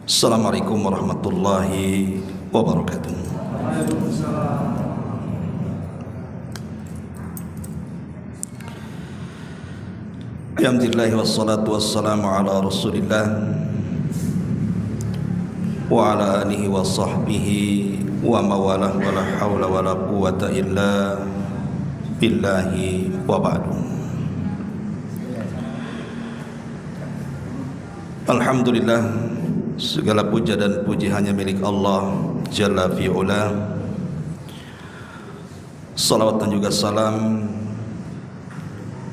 Assalamualaikum warahmatullahi wabarakatuh. Alhamdulillah wassalatu wassalamu ala Rasulillah wa ala alihi wa sahbihi wa mawalah wa la hawla wa la quwwata illa billahi wa ba'du. Alhamdulillah, segala puja dan puji hanya milik Allah Jalla fi'ula. Salawat dan juga salam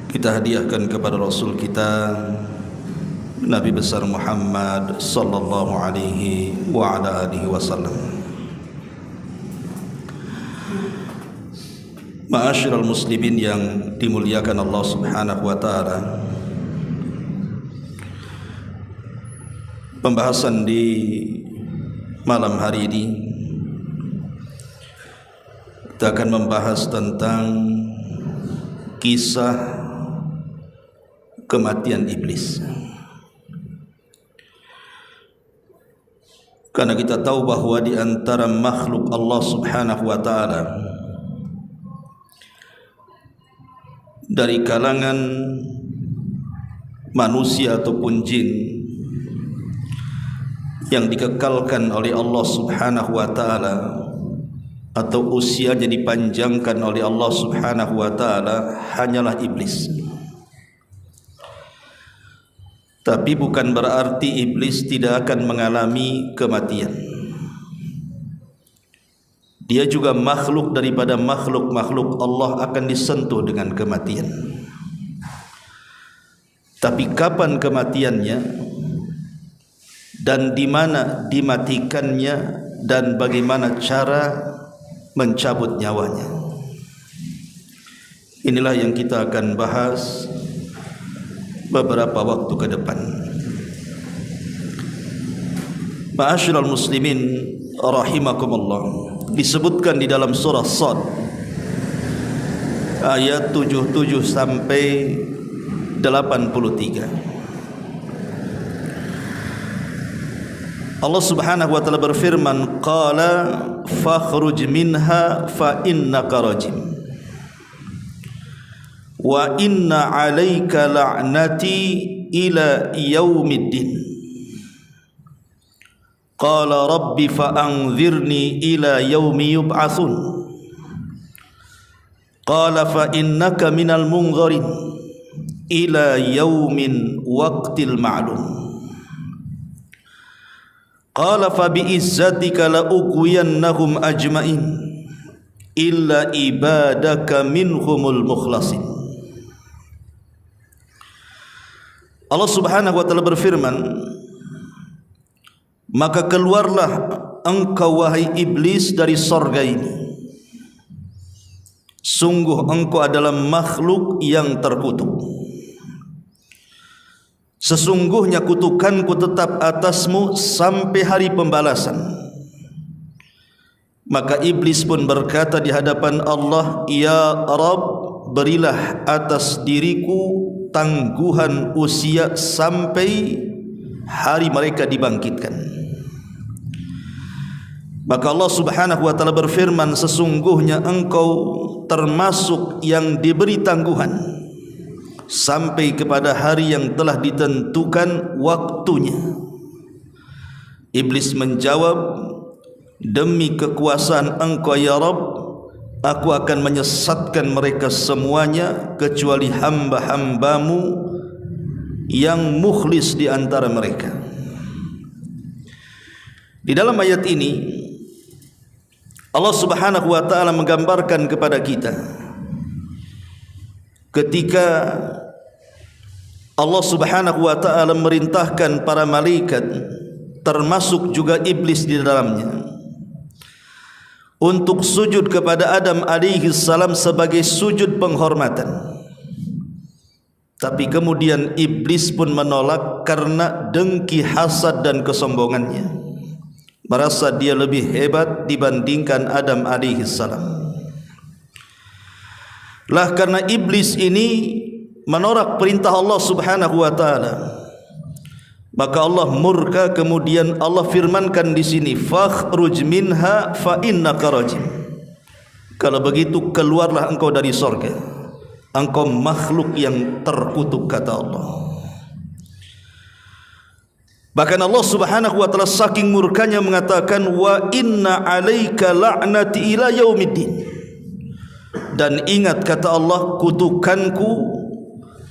kita hadiahkan kepada Rasul kita Nabi besar Muhammad sallallahu alaihi wa ala alihi wasallam. Ma'asyiral muslimin yang dimuliakan Allah Subhanahu wa taala, pembahasan di malam hari ini kita akan membahas tentang kisah kematian iblis. Karena kita tahu bahwa di antara makhluk Allah Subhanahu wa taala dari kalangan manusia ataupun jin yang dikekalkan oleh Allah Subhanahu wa taala atau usianya dipanjangkan oleh Allah Subhanahu wa taala hanyalah iblis. Tapi bukan berarti iblis tidak akan mengalami kematian. Dia juga makhluk daripada makhluk-makhluk Allah, akan disentuh dengan kematian. Tapi kapan kematiannya dan di mana dimatikannya dan bagaimana cara mencabut nyawanya, inilah yang kita akan bahas beberapa waktu ke depan. Ma'asyiral muslimin rahimakumullah, disebutkan di dalam surah Shad ayat 77 sampai 83. Allah Subhanahu wa taala berfirman, qala fakhruj minha fa innaka rajim wa inna 'alaika la'nati ila yaumiddin. Qala rabbi fa'anzirni ila yaumi yub'atsun. Qala fa innaka minal munzirin ila yaumin waqtil ma'lum. Qala fa bi'izzatika la ughwiyannahum ajma'in illa ibadaka minhumul mukhlasin. Allah Subhanahu wa taala berfirman, maka keluarlah engkau wahai iblis dari sorga ini. Sungguh engkau adalah makhluk yang terkutuk. Sesungguhnya kutukanku tetap atasmu sampai hari pembalasan. Maka iblis pun berkata di hadapan Allah, ya Rabb, berilah atas diriku tangguhan usia sampai hari mereka dibangkitkan. Maka Allah Subhanahu wa taala berfirman, sesungguhnya engkau termasuk yang diberi tangguhan sampai kepada hari yang telah ditentukan waktunya. Iblis menjawab, demi kekuasaan engkau ya Rabb, aku akan menyesatkan mereka semuanya kecuali hamba-hambamu yang mukhlis di antara mereka. Di dalam ayat ini Allah Subhanahu wa taala menggambarkan kepada kita ketika Allah Subhanahu wa taala merintahkan para malaikat, termasuk juga iblis di dalamnya, untuk sujud kepada Adam alaihi salam sebagai sujud penghormatan. Tapi kemudian iblis pun menolak karena dengki, hasad dan kesombongannya, merasa dia lebih hebat dibandingkan Adam alaihi salam. Lah karena iblis ini menolak perintah Allah Subhanahu wa taala, Maka Allah murka, kemudian Allah firmankan di sini, fakhruj minha fa innaka rajim. Kalau begitu keluarlah engkau dari sorga, engkau makhluk yang terkutuk, kata Allah. Bahkan Allah subhanahu wa ta'ala saking murkanya mengatakan, wa inna alaika la'nati ila yaumiddin. Dan ingat, kata Allah, kutukanku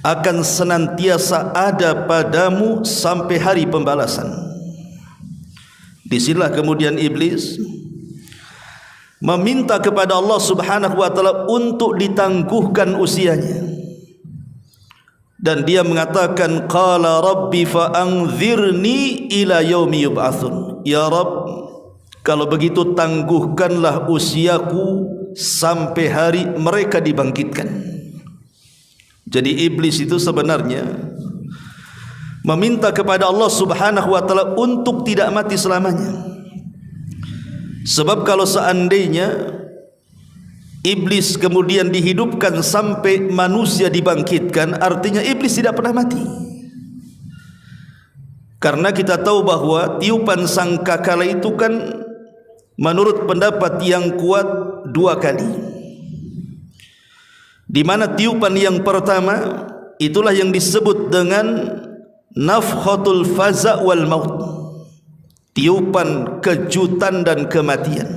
akan senantiasa ada padamu sampai hari pembalasan. Disinilah kemudian iblis meminta kepada Allah subhanahu wa ta'ala untuk ditangguhkan usianya. Dan dia mengatakan, qala rabbi fa'anzirni ila yaumi yub'atsun. Ya Rabb, kalau begitu tangguhkanlah usiaku sampai hari mereka dibangkitkan. Jadi iblis itu sebenarnya meminta kepada Allah subhanahu wa ta'ala untuk tidak mati selamanya. Sebab kalau seandainya iblis kemudian dihidupkan sampai manusia dibangkitkan, artinya iblis tidak pernah mati. Karena kita tahu bahwa tiupan sangkakala itu kan menurut pendapat yang kuat 2 kali. Di mana tiupan yang pertama itulah yang disebut dengan nafkhatul faza' wal maut, tiupan kejutan dan kematian.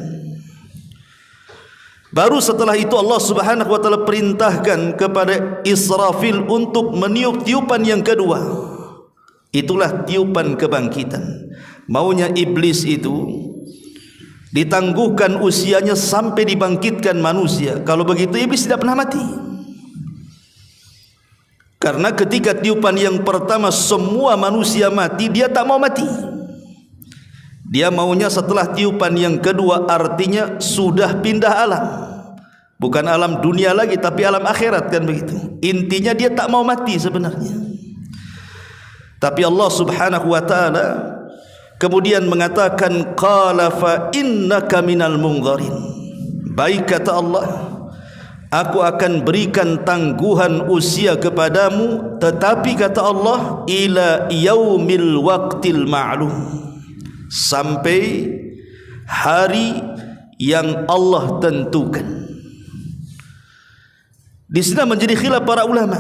Baru setelah itu Allah subhanahu wa ta'ala perintahkan kepada Israfil untuk meniup tiupan yang kedua. Itulah tiupan kebangkitan. Maunya iblis itu ditangguhkan usianya sampai dibangkitkan manusia. Kalau begitu iblis tidak pernah mati. Karena ketika tiupan yang pertama semua manusia mati, dia tak mau mati. Dia maunya setelah tiupan yang kedua, artinya sudah pindah alam. Bukan alam dunia lagi, tapi alam akhirat, kan begitu. Intinya dia tak mau mati sebenarnya. Tapi Allah subhanahu wa ta'ala kemudian mengatakan, qala fa innaka minal munzarin. Baik, kata Allah, aku akan berikan tangguhan usia kepadamu, tetapi kata Allah, ila yaumil waqtil ma'lum, sampai hari yang Allah tentukan. Di sini menjadi khilaf para ulama,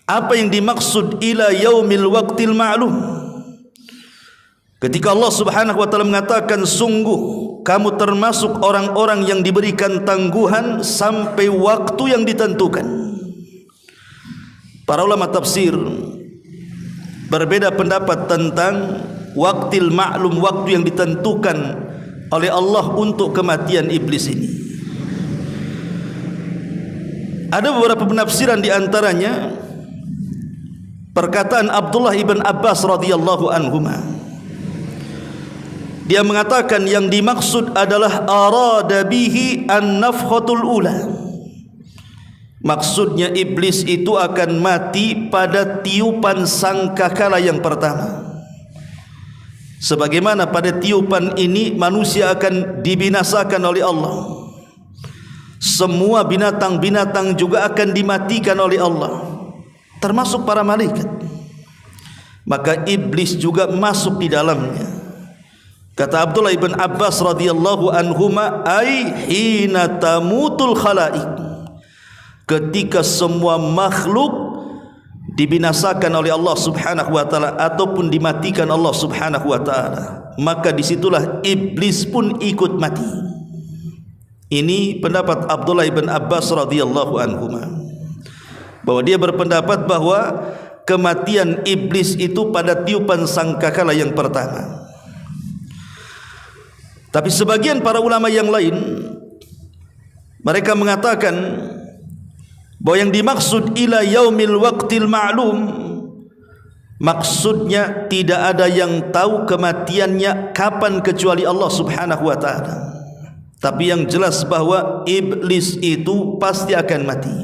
apa yang dimaksud ila yaumil waqtil ma'lum. Ketika Allah subhanahu wa ta'ala mengatakan, sungguh kamu termasuk orang-orang yang diberikan tangguhan sampai waktu yang ditentukan. Para ulama tafsir berbeda pendapat tentang waqtil ma'lum, waktu yang ditentukan oleh Allah untuk kematian iblis ini. Ada beberapa penafsiran, di antaranya perkataan Abdullah ibn Abbas radhiyallahu anhuma. Dia mengatakan yang dimaksud adalah arada bihi an-nafkhatul ula. Maksudnya iblis itu akan mati pada tiupan sangkakala yang pertama. Sebagaimana pada tiupan ini manusia akan dibinasakan oleh Allah. Semua binatang-binatang juga akan dimatikan oleh Allah, termasuk para malaikat. Maka iblis juga masuk di dalamnya. Kata Abdullah ibn Abbas radhiyallahu anhuma, ai hina tamutul khalaik, ketika semua makhluk dibinasakan oleh Allah subhanahu wa ta'ala ataupun dimatikan Allah subhanahu wa ta'ala, maka disitulah iblis pun ikut mati. Ini pendapat Abdullah ibn Abbas radhiyallahu anhuma, bahwa dia berpendapat bahwa kematian iblis itu pada tiupan sangkakala yang pertama. Tapi sebagian para ulama yang lain, mereka mengatakan bahwa yang dimaksud ila yaumil waqtil ma'lum, maksudnya tidak ada yang tahu kematiannya kapan kecuali Allah subhanahu wa ta'ala. Tapi yang jelas bahwa iblis itu pasti akan mati,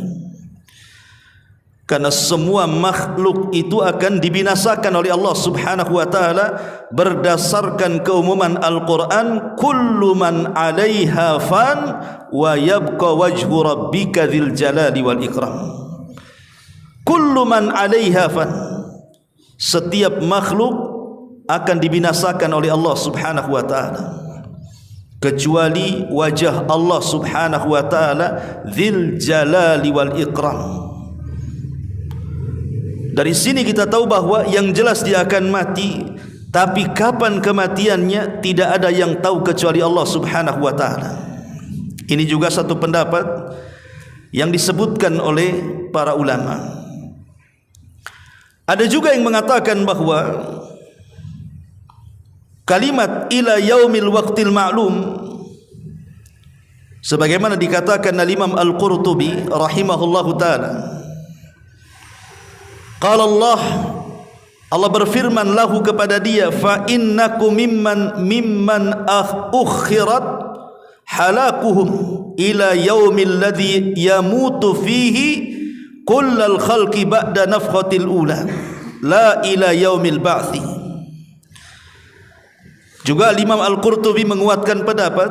karena semua makhluk itu akan dibinasakan oleh Allah subhanahu wa ta'ala berdasarkan keumuman Al-Quran, kullu man 'alaiha fan wa yabqa wajhu rabbika dzil jalali wal ikram. Kullu man 'alaiha fan, setiap makhluk akan dibinasakan oleh Allah Subhanahu wa taala, kecuali wajah Allah Subhanahu wa taala dzil jalali wal ikram. Dari sini kita tahu bahwa yang jelas dia akan mati, tapi kapan kematiannya tidak ada yang tahu kecuali Allah Subhanahu wa taala. Ini juga satu pendapat yang disebutkan oleh para ulama. Ada juga yang mengatakan bahwa kalimat ila yaumil waqtil ma'lum, sebagaimana dikatakan oleh Imam Al-Qurtubi rahimahullahu taala, qala Allah berfirman lahu kepada dia, fa innakum mimman ukhirat halakuhum ila yaumil ladzi yamutu fihi kullal khalqi ba'da nafkhatil ula la ila yaumil ba'thi. Juga Imam Al-Qurtubi menguatkan pendapat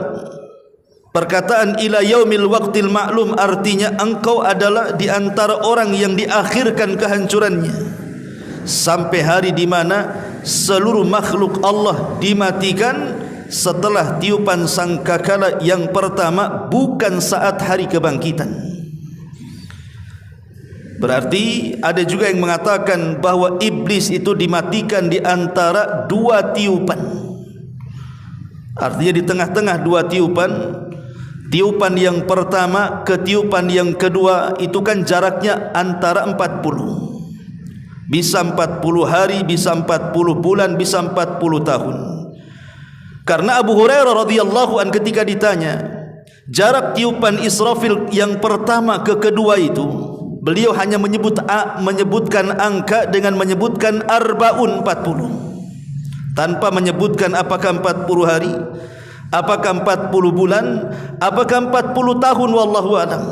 perkataan ila yaumil waqtil ma'lum, artinya engkau adalah di antara orang yang diakhirkan kehancurannya sampai hari di mana seluruh makhluk Allah dimatikan setelah tiupan sangkakala yang pertama, bukan saat hari kebangkitan. Berarti ada juga yang mengatakan bahwa iblis itu dimatikan di antara dua tiupan. Artinya di tengah-tengah dua tiupan, tiupan yang pertama ke tiupan yang kedua itu kan jaraknya antara 40. Bisa 40 hari, bisa 40 bulan, bisa 40 tahun. Karena Abu Hurairah radhiyallahu an ketika ditanya jarak tiupan Israfil yang pertama ke kedua itu, beliau hanya menyebutkan angka dengan menyebutkan arbaun 40. Tanpa menyebutkan apakah 40 hari, apakah 40 bulan, apakah 40 tahun, wallahu a'lam.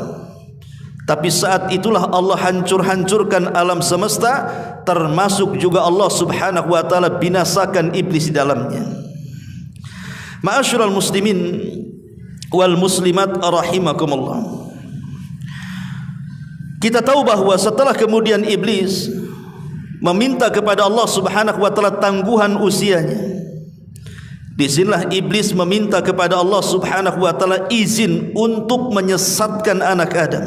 Tapi saat itulah Allah hancurkan alam semesta, termasuk juga Allah Subhanahu wa taala binasakan iblis di dalamnya. Ma'asyiral muslimin wal muslimat rahimakumullah. Kita tahu bahwa setelah kemudian iblis meminta kepada Allah Subhanahu wa taala tangguhan usianya, disinilah iblis meminta kepada Allah Subhanahu wa taala izin untuk menyesatkan anak Adam,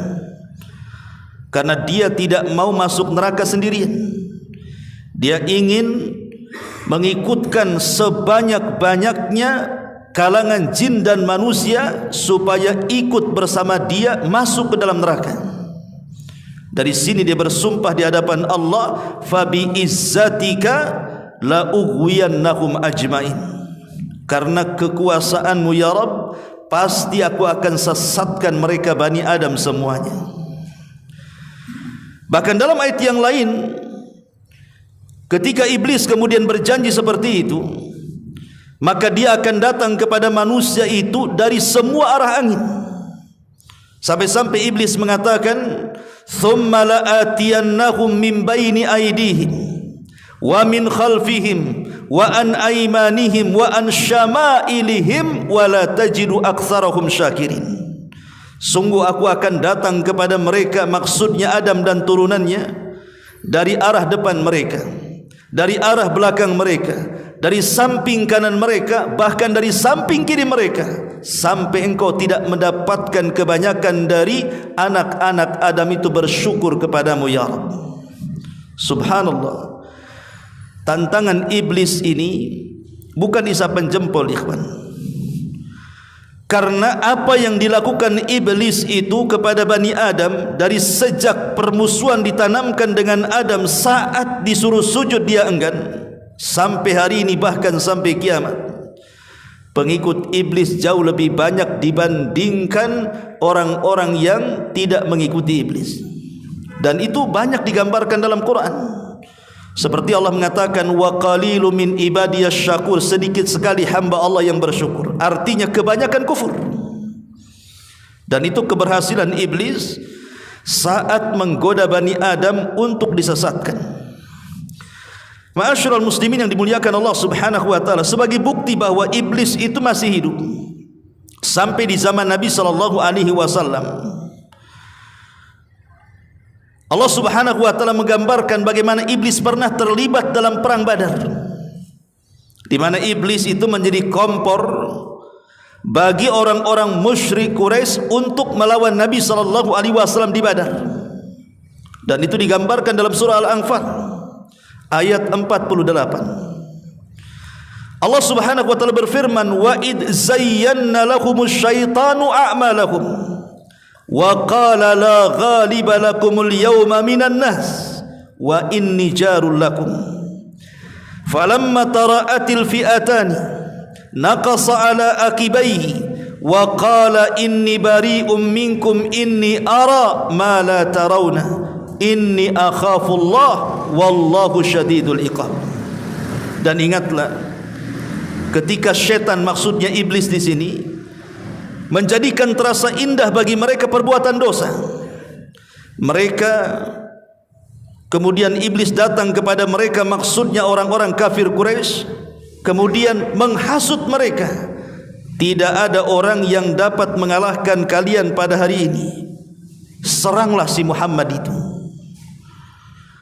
karena dia tidak mau masuk neraka sendirian. Dia ingin mengikutkan sebanyak-banyaknya kalangan jin dan manusia supaya ikut bersama dia masuk ke dalam neraka. Dari sini dia bersumpah di hadapan Allah, fa bi izzatika la ughwiyannahum ajmain. Karena kekuasaanmu ya Rabb, pasti aku akan sesatkan mereka Bani Adam semuanya. Bahkan dalam ayat yang lain, ketika iblis kemudian berjanji seperti itu, maka dia akan datang kepada manusia itu dari semua arah angin. Sampai-sampai iblis mengatakan, thumma la'atiyannahum min baini aydihim wa min khalfihim wa an aymanihim wa an syama'ilihim wa la tajidu aktsarahum syakirin. Sungguh aku akan datang kepada mereka, maksudnya Adam dan turunannya, dari arah depan mereka, dari arah belakang mereka, dari samping kanan mereka, bahkan dari samping kiri mereka, sampai engkau tidak mendapatkan kebanyakan dari anak-anak Adam itu bersyukur kepadamu ya Rabb. Subhanallah. Tantangan iblis ini bukan isapan jempol, ikhwan. Karena apa yang dilakukan iblis itu kepada Bani Adam dari sejak permusuhan ditanamkan dengan Adam saat disuruh sujud dia enggan, sampai hari ini bahkan sampai kiamat, pengikut iblis jauh lebih banyak dibandingkan orang-orang yang tidak mengikuti iblis. Dan itu banyak digambarkan dalam Quran. Seperti Allah mengatakan, wa qalilu min ibadiyasy syakur, sedikit sekali hamba Allah yang bersyukur. Artinya kebanyakan kufur. Dan itu keberhasilan iblis saat menggoda Bani Adam untuk disesatkan. Ma'asyiral muslimin yang dimuliakan Allah Subhanahu wa taala, sebagai bukti bahwa iblis itu masih hidup sampai di zaman Nabi sallallahu alaihi wasallam, Allah Subhanahu wa taala menggambarkan bagaimana iblis pernah terlibat dalam perang Badar, di mana iblis itu menjadi kompor bagi orang-orang musyrik Quraisy untuk melawan Nabi sallallahu alaihi wasallam di Badar. Dan itu digambarkan dalam surah Al-Anfal ayat 48. Allah Subhanahu wa taala berfirman, wa id zayyana lahumusy syaitanu a'malahum wa qala la ghaliba lakumul yawma minan nas wa inni jarul lakum falamma tara'atil fi'atani naqasa ala akibaihi wa qala inni bari'um minkum inni ara ma la tarawna inni akhafullah wallahu syadidul iqab. Dan ingatlah ketika syaitan, maksudnya iblis di sini, menjadikan terasa indah bagi mereka perbuatan dosa, mereka kemudian iblis datang kepada mereka, maksudnya orang-orang kafir Quraisy, kemudian menghasut mereka, tidak ada orang yang dapat mengalahkan kalian pada hari ini, seranglah si Muhammad itu,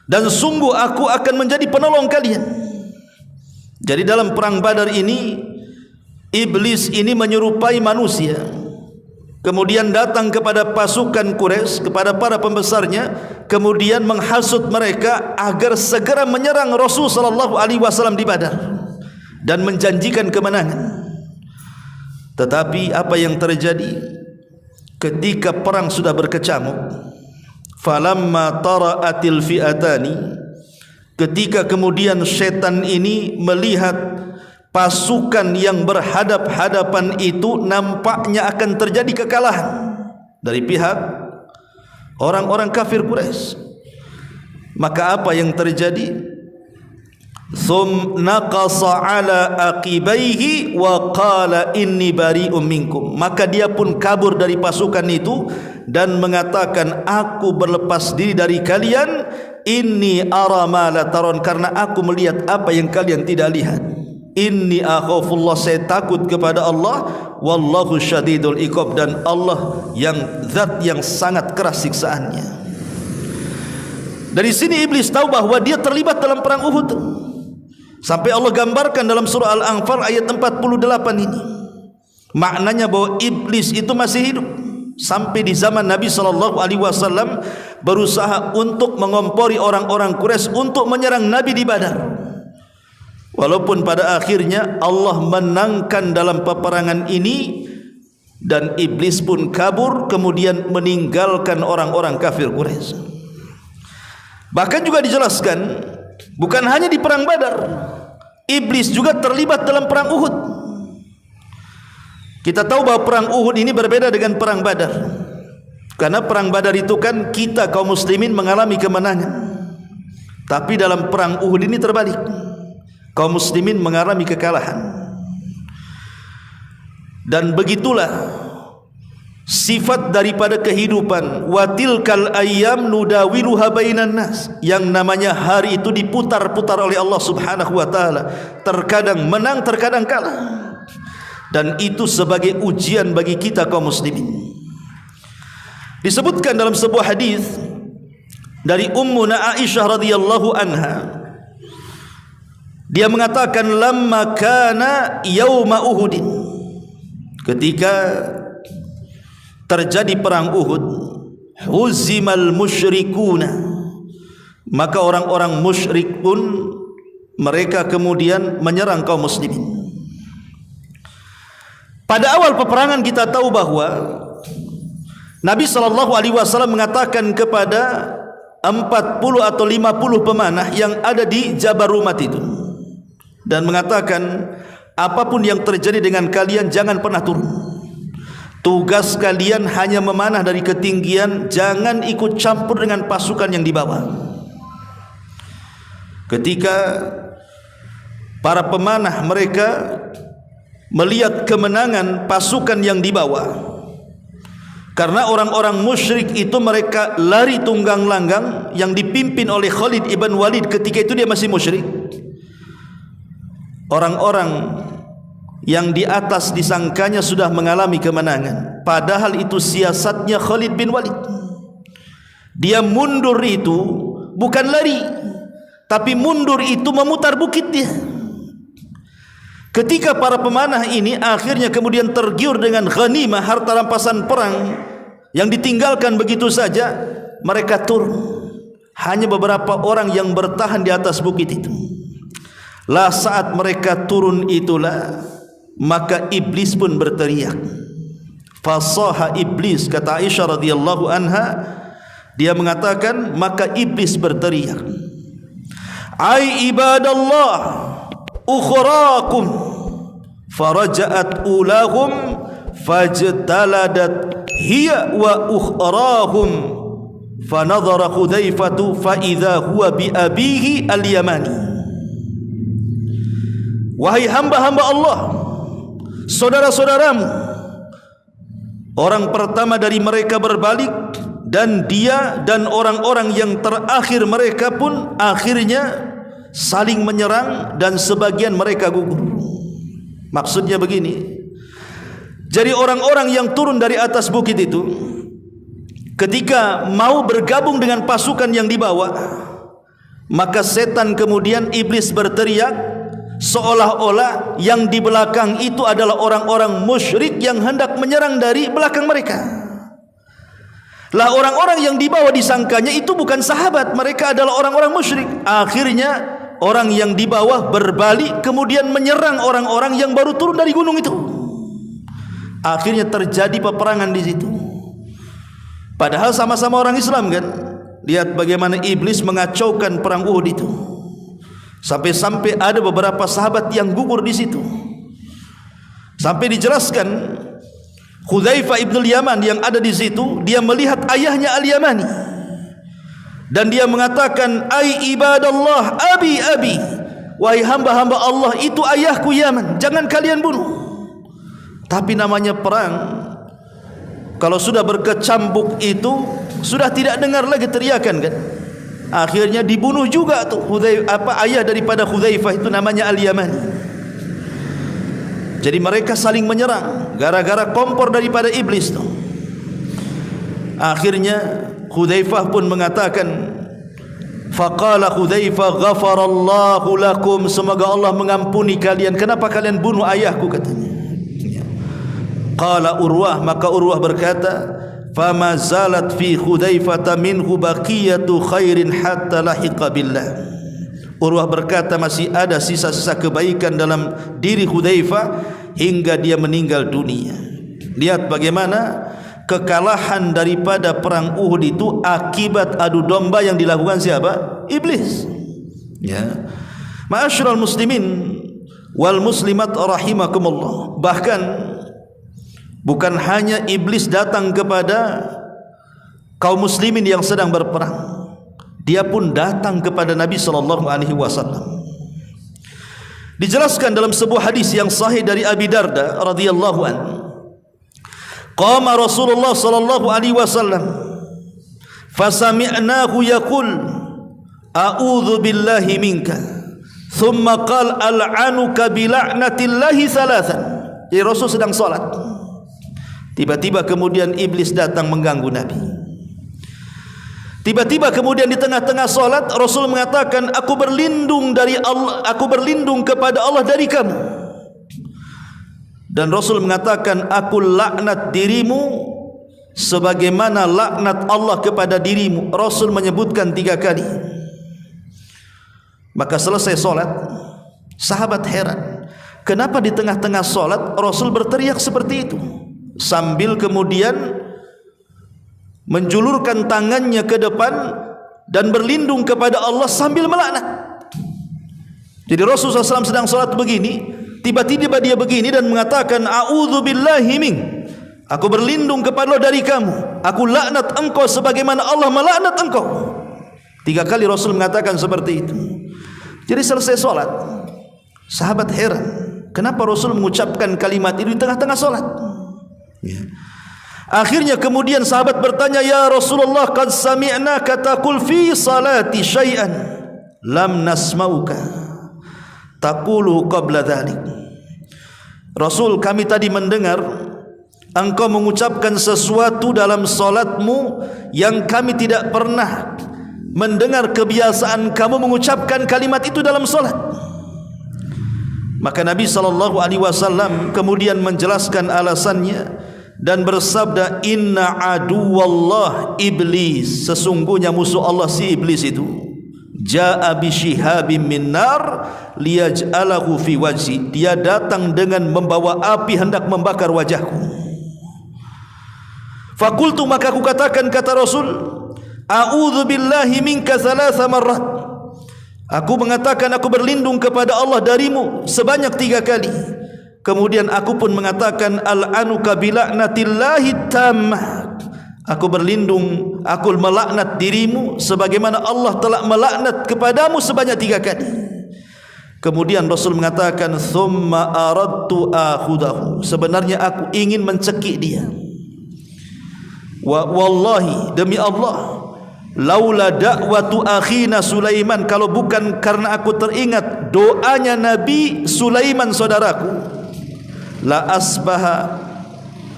dan sungguh aku akan menjadi penolong kalian. Jadi dalam perang Badar ini, iblis ini menyerupai manusia, kemudian datang kepada pasukan Quraisy, kepada para pembesarnya, kemudian menghasut mereka agar segera menyerang Rasul sallallahu alaihi wasallam di Badar dan menjanjikan kemenangan. Tetapi apa yang terjadi ketika perang sudah berkecamuk? Falamma tara'atil fi'atani, ketika kemudian syaitan ini melihat pasukan yang berhadap-hadapan itu nampaknya akan terjadi kekalahan dari pihak orang-orang kafir Quraisy, maka apa yang terjadi? Naqasa ala aqibaihi wa qala inni bari'um minkum, maka dia pun kabur dari pasukan itu dan mengatakan, aku berlepas diri dari kalian, inni ara ma la taron, karena aku melihat apa yang kalian tidak lihat. Inni akhafullah, saya takut kepada Allah, wallahu syadidul iqab, dan Allah yang zat yang sangat keras siksaannya. Dari sini iblis tahu bahwa dia terlibat dalam perang Uhud, sampai Allah gambarkan dalam surah Al-Anfal ayat 48 ini. Maknanya bahwa iblis itu masih hidup sampai di zaman Nabi sallallahu alaihi wasallam, berusaha untuk mengompori orang-orang Quraisy untuk menyerang Nabi di Badar. Walaupun pada akhirnya Allah menangkan dalam peperangan ini dan iblis pun kabur, kemudian meninggalkan orang-orang kafir Quraisy. Bahkan juga dijelaskan, bukan hanya di perang Badar, iblis juga terlibat dalam perang Uhud. Kita tahu bahwa perang Uhud ini berbeda dengan perang Badar, karena perang Badar itu kan kita kaum muslimin mengalami kemenangan, tapi dalam perang Uhud ini terbalik, kaum muslimin mengalami kekalahan. Dan begitulah sifat daripada kehidupan. Wa tilkal ayyam nudawiluha bainan nas, yang namanya hari itu diputar-putar oleh Allah Subhanahu wa taala, terkadang menang, terkadang kalah. Dan itu sebagai ujian bagi kita kaum muslimin. Disebutkan dalam sebuah hadis dari Ummuna Aisyah radhiyallahu anha, dia mengatakan, lamma kana yauma Uhudin, ketika terjadi perang Uhud, huzimal musyrikuna, maka orang-orang musyrik pun mereka kemudian menyerang kaum muslimin. Pada awal peperangan kita tahu bahwa Nabi sallallahu alaihi wasallam mengatakan kepada 40 atau 50 pemanah yang ada di Jabal Rumat itu, dan mengatakan, apapun yang terjadi dengan kalian jangan pernah turun. Tugas kalian hanya memanah dari ketinggian, jangan ikut campur dengan pasukan yang di bawah. Ketika para pemanah mereka melihat kemenangan pasukan yang di bawah, karena orang-orang musyrik itu mereka lari tunggang langgang yang dipimpin oleh Khalid ibn Walid, ketika itu dia masih musyrik. Orang-orang yang di atas disangkanya sudah mengalami kemenangan, padahal itu siasatnya Khalid bin Walid. Dia mundur itu bukan lari, tapi mundur itu memutar bukit dia. Ketika para pemanah ini akhirnya kemudian tergiur dengan ghanimah, harta rampasan perang yang ditinggalkan begitu saja, mereka turun. Hanya beberapa orang yang bertahan di atas bukit itu. Lah saat mereka turun itulah maka iblis pun berteriak. Fasaha iblis, kata Aisyah radhiyallahu anha, dia mengatakan maka iblis berteriak, ai ibadallah ukhrakum, faraja'at ulahum fajtaladat hiya wa ukhrahum, fanadhara Hudzaifatu fa idza huwa bi abihi al-Yamani. Wahai hamba-hamba Allah, saudara-saudaramu, orang pertama dari mereka berbalik, dan dia dan orang-orang yang terakhir mereka pun akhirnya saling menyerang dan sebagian mereka gugur. Maksudnya begini, jadi orang-orang yang turun dari atas bukit itu ketika mau bergabung dengan pasukan yang dibawa, maka setan kemudian iblis berteriak seolah-olah yang di belakang itu adalah orang-orang musyrik yang hendak menyerang dari belakang mereka. Lah orang-orang yang dibawa disangkanya itu bukan sahabat, mereka adalah orang-orang musyrik. Akhirnya orang yang di bawah berbalik kemudian menyerang orang-orang yang baru turun dari gunung itu. Akhirnya terjadi peperangan di situ. Padahal sama-sama orang Islam kan. Lihat bagaimana iblis mengacaukan perang Uhud itu. Sampai-sampai ada beberapa sahabat yang gugur di situ. Sampai dijelaskan Hudzaifah ibn al-Yaman yang ada di situ, dia melihat ayahnya al-Yamani dan dia mengatakan, ai ibadallah abi, wahai hamba-hamba Allah, itu ayahku Yaman, jangan kalian bunuh. Tapi namanya perang, kalau sudah berkecambuk itu sudah tidak dengar lagi teriakan kan. Akhirnya dibunuh juga tuh ayah daripada Hudzaifah itu, namanya al-Yamani. Jadi mereka saling menyerang gara-gara kompor daripada iblis tuh. Akhirnya Hudzaifah pun mengatakan, faqala Hudzaifah ghafarallahu lakum, semoga Allah mengampuni kalian, kenapa kalian bunuh ayahku, katanya. Qala Urwah, maka Urwah berkata, fama zalat fi Hudzaifah minhu baqiyatu khairin hatta lahiqa billah. Urwah berkata masih ada sisa-sisa kebaikan dalam diri Hudzaifah hingga dia meninggal dunia. Lihat bagaimana kekalahan daripada perang Uhud itu akibat adu domba yang dilakukan siapa? Iblis. Ya. Ma'asyiral muslimin wal muslimat rahimakumullah. Bahkan bukan hanya iblis datang kepada kaum muslimin yang sedang berperang, dia pun datang kepada Nabi sallallahu alaihi wasallam. Dijelaskan dalam sebuah hadis yang sahih dari Abi Darda radhiyallahu anhu, qama Rasulullah sallallahu alaihi wasallam fasami'nahu yaqul a'udzu billahi minka, thumma qala al'anuka bi la'natillahi thalathan. Jadi Rasul sedang salat, tiba-tiba kemudian iblis datang mengganggu Nabi. Tiba-tiba kemudian di tengah-tengah solat Rasul mengatakan, aku berlindung dari Allah, aku berlindung kepada Allah dari kamu. Dan Rasul mengatakan, aku laknat dirimu sebagaimana laknat Allah kepada dirimu. Rasul menyebutkan 3 kali. Maka selesai solat, sahabat heran, kenapa di tengah-tengah solat Rasul berteriak seperti itu, sambil kemudian menjulurkan tangannya ke depan dan berlindung kepada Allah sambil melaknat. Jadi Rasulullah SAW sedang salat begini, tiba-tiba dia begini dan mengatakan, a'udzu billahi min, aku berlindung kepada Allah dari kamu, aku laknat engkau sebagaimana Allah melaknat engkau. 3 kali Rasul mengatakan seperti itu. Jadi selesai salat, sahabat heran, kenapa Rasul mengucapkan kalimat itu di tengah-tengah salat. Ya. Akhirnya kemudian sahabat bertanya, ya Rasulullah, qad sami'naka taqul fi salati syai'an lam nasma'uka taqulu qabla dhalik. Rasul, kami tadi mendengar engkau mengucapkan sesuatu dalam salatmu yang kami tidak pernah mendengar kebiasaan kamu mengucapkan kalimat itu dalam solat. Maka Nabi SAW kemudian menjelaskan alasannya dan bersabda, inna aduwallah iblis, sesungguhnya musuh Allah si iblis itu, ja'a bisyihabim min nar liyaj'alahu fi wajhi, dia datang dengan membawa api hendak membakar wajahku. Fakultu, maka aku katakan, kata Rasul, a'udzu billahi minka thalatha marrat, aku mengatakan aku berlindung kepada Allah darimu sebanyak 3 kali. Kemudian aku pun mengatakan, al'anuka bila'natillahi tammah, aku berlindung, aku melaknat dirimu sebagaimana Allah telah melaknat kepadamu sebanyak 3 kali. Kemudian Rasul mengatakan, thumma aradtu akhudahu, sebenarnya aku ingin mencekik dia. Wallahi, demi Allah, laula da'watu akhina Sulaiman, kalau bukan karena aku teringat doanya Nabi Sulaiman saudaraku, la asbaha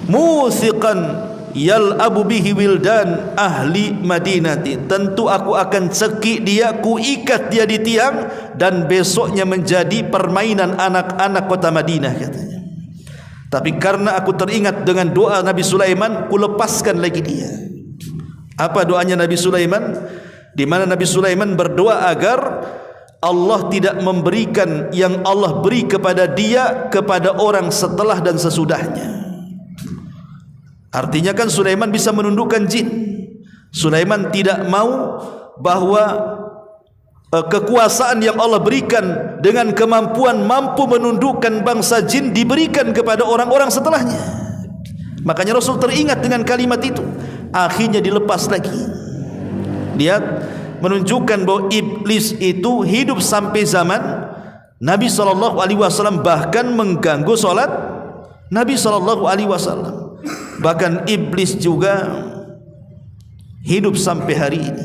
muthiqan yal'abu bihi wildan ahli madinati, tentu aku akan cekik dia, ku ikat dia di tiang, dan besoknya menjadi permainan anak-anak kota Madinah, katanya. Tapi karena aku teringat dengan doa Nabi Sulaiman, ku lepaskan lagi dia. Apa doanya Nabi Sulaiman? Di mana Nabi Sulaiman berdoa agar Allah tidak memberikan yang Allah beri kepada dia kepada orang setelah dan sesudahnya. Artinya kan Sulaiman bisa menundukkan jin. Sulaiman tidak mau bahwa kekuasaan yang Allah berikan dengan kemampuan mampu menundukkan bangsa jin diberikan kepada orang-orang setelahnya. Makanya Rasul teringat dengan kalimat itu, akhirnya dilepas lagi. Lihat, menunjukkan bahwa iblis itu hidup sampai zaman Nabi SAW, bahkan mengganggu solat Nabi SAW. Bahkan iblis juga hidup sampai hari ini.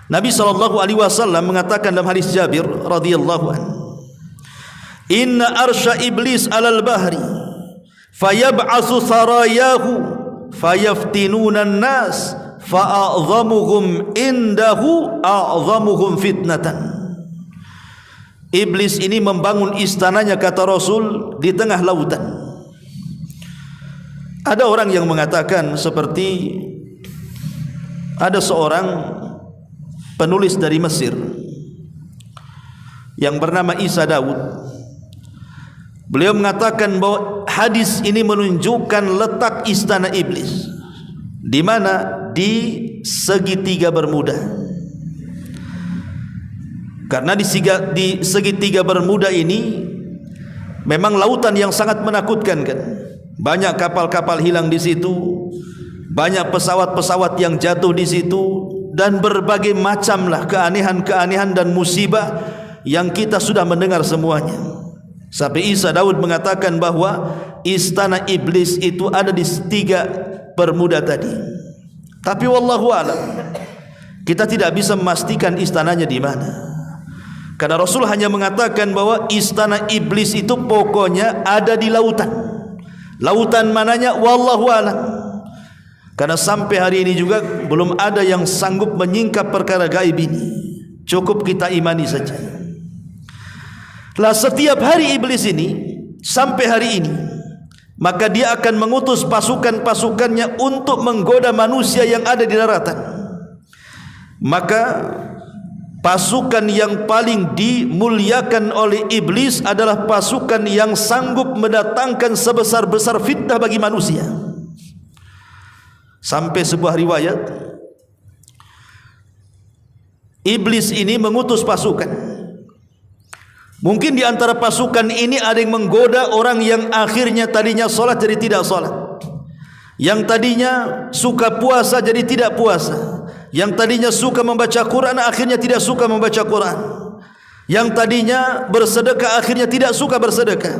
Nabi SAW mengatakan dalam hadis Jabir radhiyallahu anhu, inna arsya iblis alal bahri fayab'atsu sarayahu fayaftinuna an-nas fa'adhamuhum indahu a'dhamuhum fitnatan. Iblis ini membangun istananya, kata Rasul, di tengah lautan. Ada orang yang mengatakan seperti ada seorang penulis dari Mesir yang bernama Isa Daud. Beliau mengatakan bahwa hadis ini menunjukkan letak istana iblis di mana? Di segitiga Bermuda. Karena di segitiga Bermuda ini memang lautan yang sangat menakutkan kan. Banyak kapal-kapal hilang di situ, banyak pesawat-pesawat yang jatuh di situ, dan berbagai macamlah keanehan-keanehan dan musibah yang kita sudah mendengar semuanya. Sampai Isa Daud mengatakan bahwa istana iblis itu ada di tiga Bermuda tadi. Tapi wallahu a'lam, kita tidak bisa memastikan istananya di mana. Karena Rasul hanya mengatakan bahwa istana iblis itu pokoknya ada di lautan. Lautan mananya wallahu a'lam. Karena sampai hari ini juga belum ada yang sanggup menyingkap perkara gaib ini. Cukup kita imani saja. Lah setiap hari iblis ini sampai hari ini, maka dia akan mengutus pasukan-pasukannya untuk menggoda manusia yang ada di daratan. Maka pasukan yang paling dimuliakan oleh iblis adalah pasukan yang sanggup mendatangkan sebesar-besar fitnah bagi manusia. Sampai sebuah riwayat, iblis ini mengutus pasukan. Mungkin di antara pasukan ini ada yang menggoda orang yang akhirnya tadinya sholat jadi tidak sholat, yang tadinya suka puasa jadi tidak puasa, yang tadinya suka membaca Quran akhirnya tidak suka membaca Quran, yang tadinya bersedekah akhirnya tidak suka bersedekah.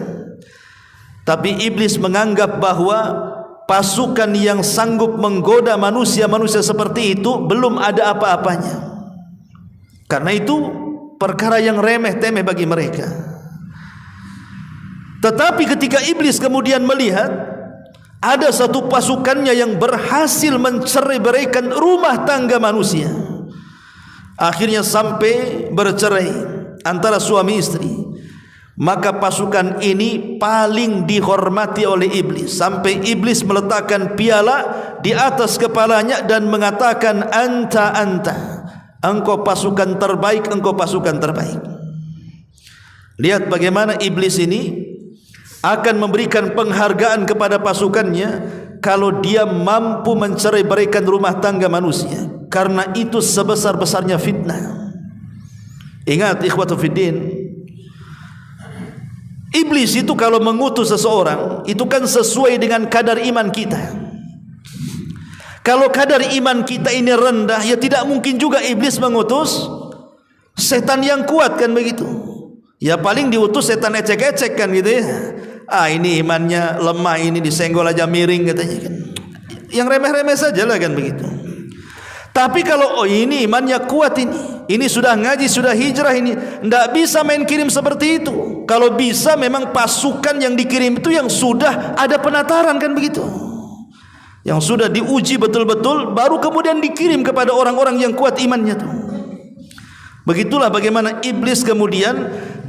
Tapi iblis menganggap bahwa pasukan yang sanggup menggoda manusia-manusia seperti itu belum ada apa-apanya. Karena itu perkara yang remeh-temeh bagi mereka. Tetapi ketika iblis kemudian melihat Ada satu pasukannya yang berhasil mencerai-beraikan rumah tangga manusia. Akhirnya sampai bercerai antara suami istri. Maka pasukan ini paling dihormati oleh iblis, sampai iblis meletakkan piala di atas kepalanya dan mengatakan, anta, engkau pasukan terbaik, engkau pasukan terbaik. Lihat bagaimana iblis ini akan memberikan penghargaan kepada pasukannya kalau dia mampu mencerai-beraikan rumah tangga manusia, karena itu sebesar-besarnya fitnah. Ingat ikhwatu fiddin, iblis itu kalau mengutus seseorang itu kan sesuai dengan kadar iman kita. Kalau kadar iman kita ini rendah, ya tidak mungkin juga iblis mengutus setan yang kuat, kan begitu. Ya paling diutus setan ecek-ecek, kan gitu ya. Ini imannya lemah, ini disenggol aja miring katanya, kan. Yang remeh-remeh saja lah, kan begitu. Tapi kalau ini imannya kuat, ini sudah ngaji, sudah hijrah, ini tidak bisa main kirim seperti itu. Kalau bisa memang pasukan yang dikirim itu yang sudah ada penataran, kan begitu, yang sudah diuji betul-betul, baru kemudian dikirim kepada orang-orang yang kuat imannya tuh. Begitulah bagaimana iblis kemudian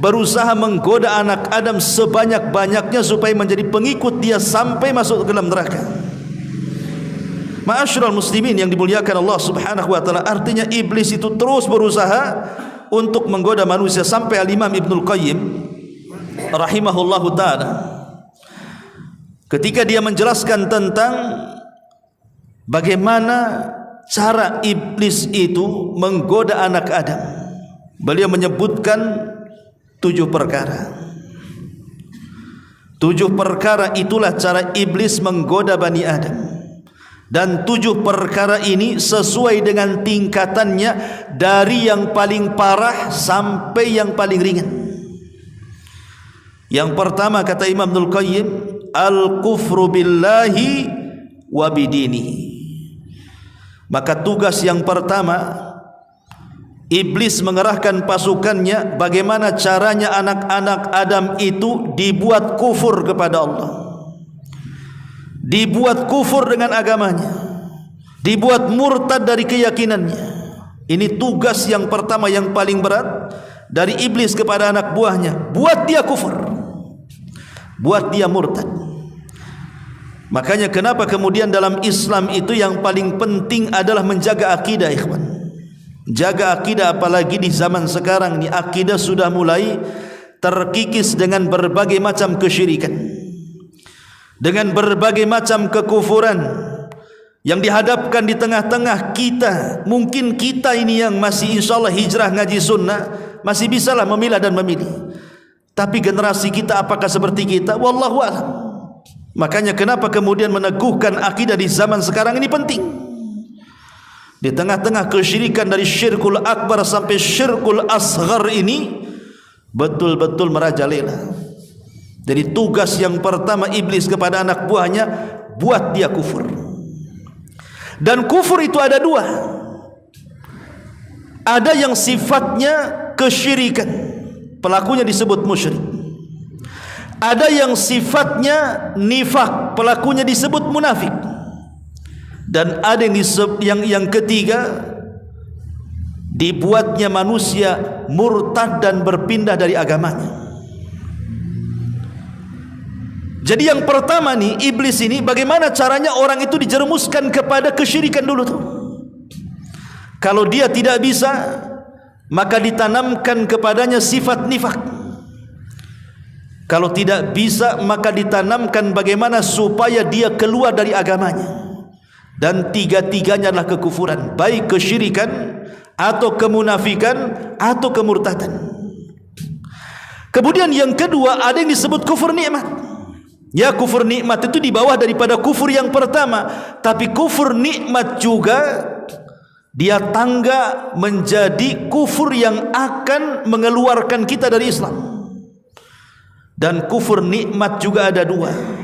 berusaha menggoda anak Adam sebanyak-banyaknya supaya menjadi pengikut dia sampai masuk ke dalam neraka. Ma'asyiral muslimin yang dimuliakan Allah Subhanahu wa taala, artinya iblis itu terus berusaha untuk menggoda manusia, sampai Al-Imam Ibnul Qayyim rahimahullahu taala ketika dia menjelaskan tentang bagaimana cara iblis itu menggoda anak Adam, beliau menyebutkan 7 perkara. 7 perkara itulah cara iblis menggoda Bani Adam. Dan 7 perkara ini sesuai dengan tingkatannya, dari yang paling parah sampai yang paling ringan. Yang pertama kata Imam Ibnul Qayyim, al-kufru billahi wa bidinihi. Maka tugas yang pertama, iblis mengerahkan pasukannya bagaimana caranya anak-anak Adam itu dibuat kufur kepada Allah, dibuat kufur dengan agamanya, dibuat murtad dari keyakinannya. Ini tugas yang pertama yang paling berat dari iblis kepada anak buahnya, buat dia kufur, buat dia murtad. Makanya kenapa kemudian dalam Islam itu yang paling penting adalah menjaga akidah, ikhwan. Jaga akidah, apalagi di zaman sekarang ini akidah sudah mulai terkikis dengan berbagai macam kesyirikan, dengan berbagai macam kekufuran yang dihadapkan di tengah-tengah kita. Mungkin kita ini yang masih insyaallah hijrah ngaji sunnah masih bisalah memilah dan memilih, tapi generasi kita apakah seperti kita? Wallahu a'lam. Makanya kenapa kemudian meneguhkan akidah di zaman sekarang ini penting. Di tengah-tengah kesyirikan dari syirkul akbar sampai syirkul asghar ini betul-betul merajalela. Jadi tugas yang pertama iblis kepada anak buahnya, buat dia kufur. Dan kufur itu ada 2. Ada yang sifatnya kesyirikan, pelakunya disebut musyrik. Ada yang sifatnya nifak, pelakunya disebut munafik. Dan ada yang ketiga, dibuatnya manusia murtad dan berpindah dari agamanya. Jadi yang pertama nih, iblis ini bagaimana caranya orang itu dijerumuskan kepada kesyirikan dulu tuh. Kalau dia tidak bisa, maka ditanamkan kepadanya sifat nifak. Kalau tidak bisa, maka ditanamkan bagaimana supaya dia keluar dari agamanya. Dan tiga-tiganya adalah kekufuran, baik kesyirikan atau kemunafikan atau kemurtadan. Kemudian yang kedua, ada yang disebut kufur nikmat. Ya, kufur nikmat itu di bawah daripada kufur yang pertama, tapi kufur nikmat juga dia tangga menjadi kufur yang akan mengeluarkan kita dari Islam. Dan kufur nikmat juga ada 2.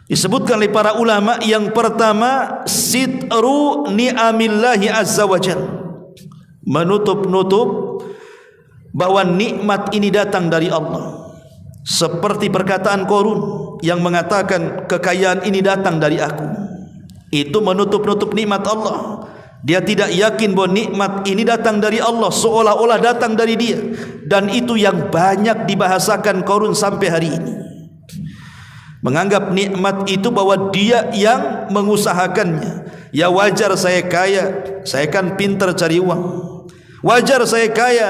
Disebutkan oleh para ulama, yang pertama sitru ni'amillahi azza wa jal, menutup-nutup bahwa nikmat ini datang dari Allah. Seperti perkataan Qarun, yang mengatakan kekayaan ini datang dari aku, itu menutup-nutup nikmat Allah. Dia tidak yakin bahwa nikmat ini datang dari Allah, seolah-olah datang dari dia. Dan itu yang banyak dibahasakan Qarun sampai hari ini. Menganggap nikmat itu bahwa dia yang mengusahakannya. Ya wajar saya kaya, saya kan pintar cari uang. Wajar saya kaya,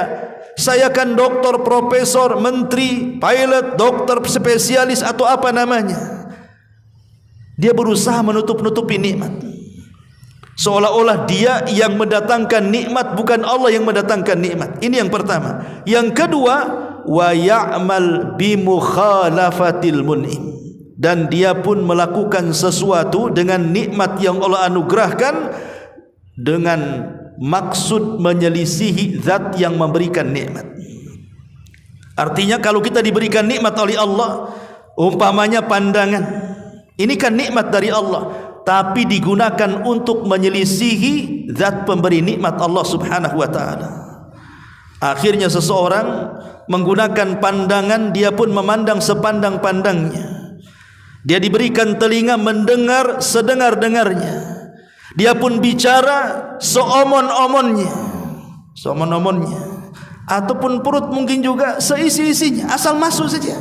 saya kan doktor, profesor, menteri, pilot, dokter spesialis atau apa namanya. Dia berusaha menutup-nutupi nikmat, seolah-olah dia yang mendatangkan nikmat, bukan Allah yang mendatangkan nikmat. Ini yang pertama. Yang kedua, wa ya'mal bi mukhalafatil mun'im, dan dia pun melakukan sesuatu dengan nikmat yang Allah anugerahkan dengan maksud menyelisihi zat yang memberikan nikmat. Artinya kalau kita diberikan nikmat oleh Allah, umpamanya pandangan, ini kan nikmat dari Allah, tapi digunakan untuk menyelisihi zat pemberi nikmat Allah subhanahu wa ta'ala. Akhirnya seseorang menggunakan pandangan, dia pun memandang sepandang-pandangnya. Dia diberikan telinga mendengar sedengar-dengarnya. Dia pun bicara seomon-omonnya, ataupun perut mungkin juga seisi-isinya, asal masuk saja.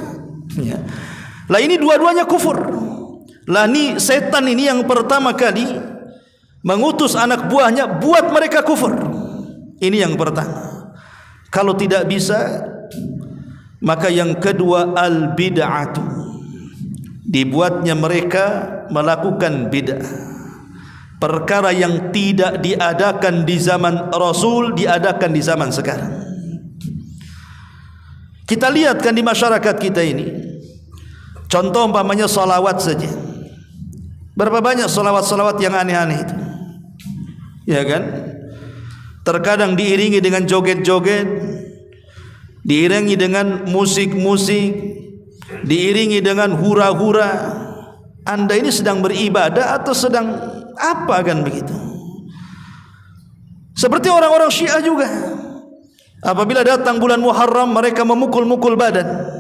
Ya. Lah ini dua-duanya kufur. Lah ini setan ini yang pertama kali mengutus anak buahnya buat mereka kufur. Ini yang pertama. Kalau tidak bisa, maka yang kedua al-bid'atu. Dibuatnya mereka melakukan bid'ah. Perkara yang tidak diadakan di zaman Rasul diadakan di zaman sekarang. Kita lihat kan di masyarakat kita ini, contoh umpamanya salawat saja. Berapa banyak salawat-salawat yang aneh-aneh itu, ya kan? Terkadang diiringi dengan joget-joget, diiringi dengan musik-musik, diiringi dengan hura-hura. Anda ini sedang beribadah atau sedang apa kan begitu? Seperti orang-orang Syiah juga, apabila datang bulan Muharram mereka memukul-mukul badan.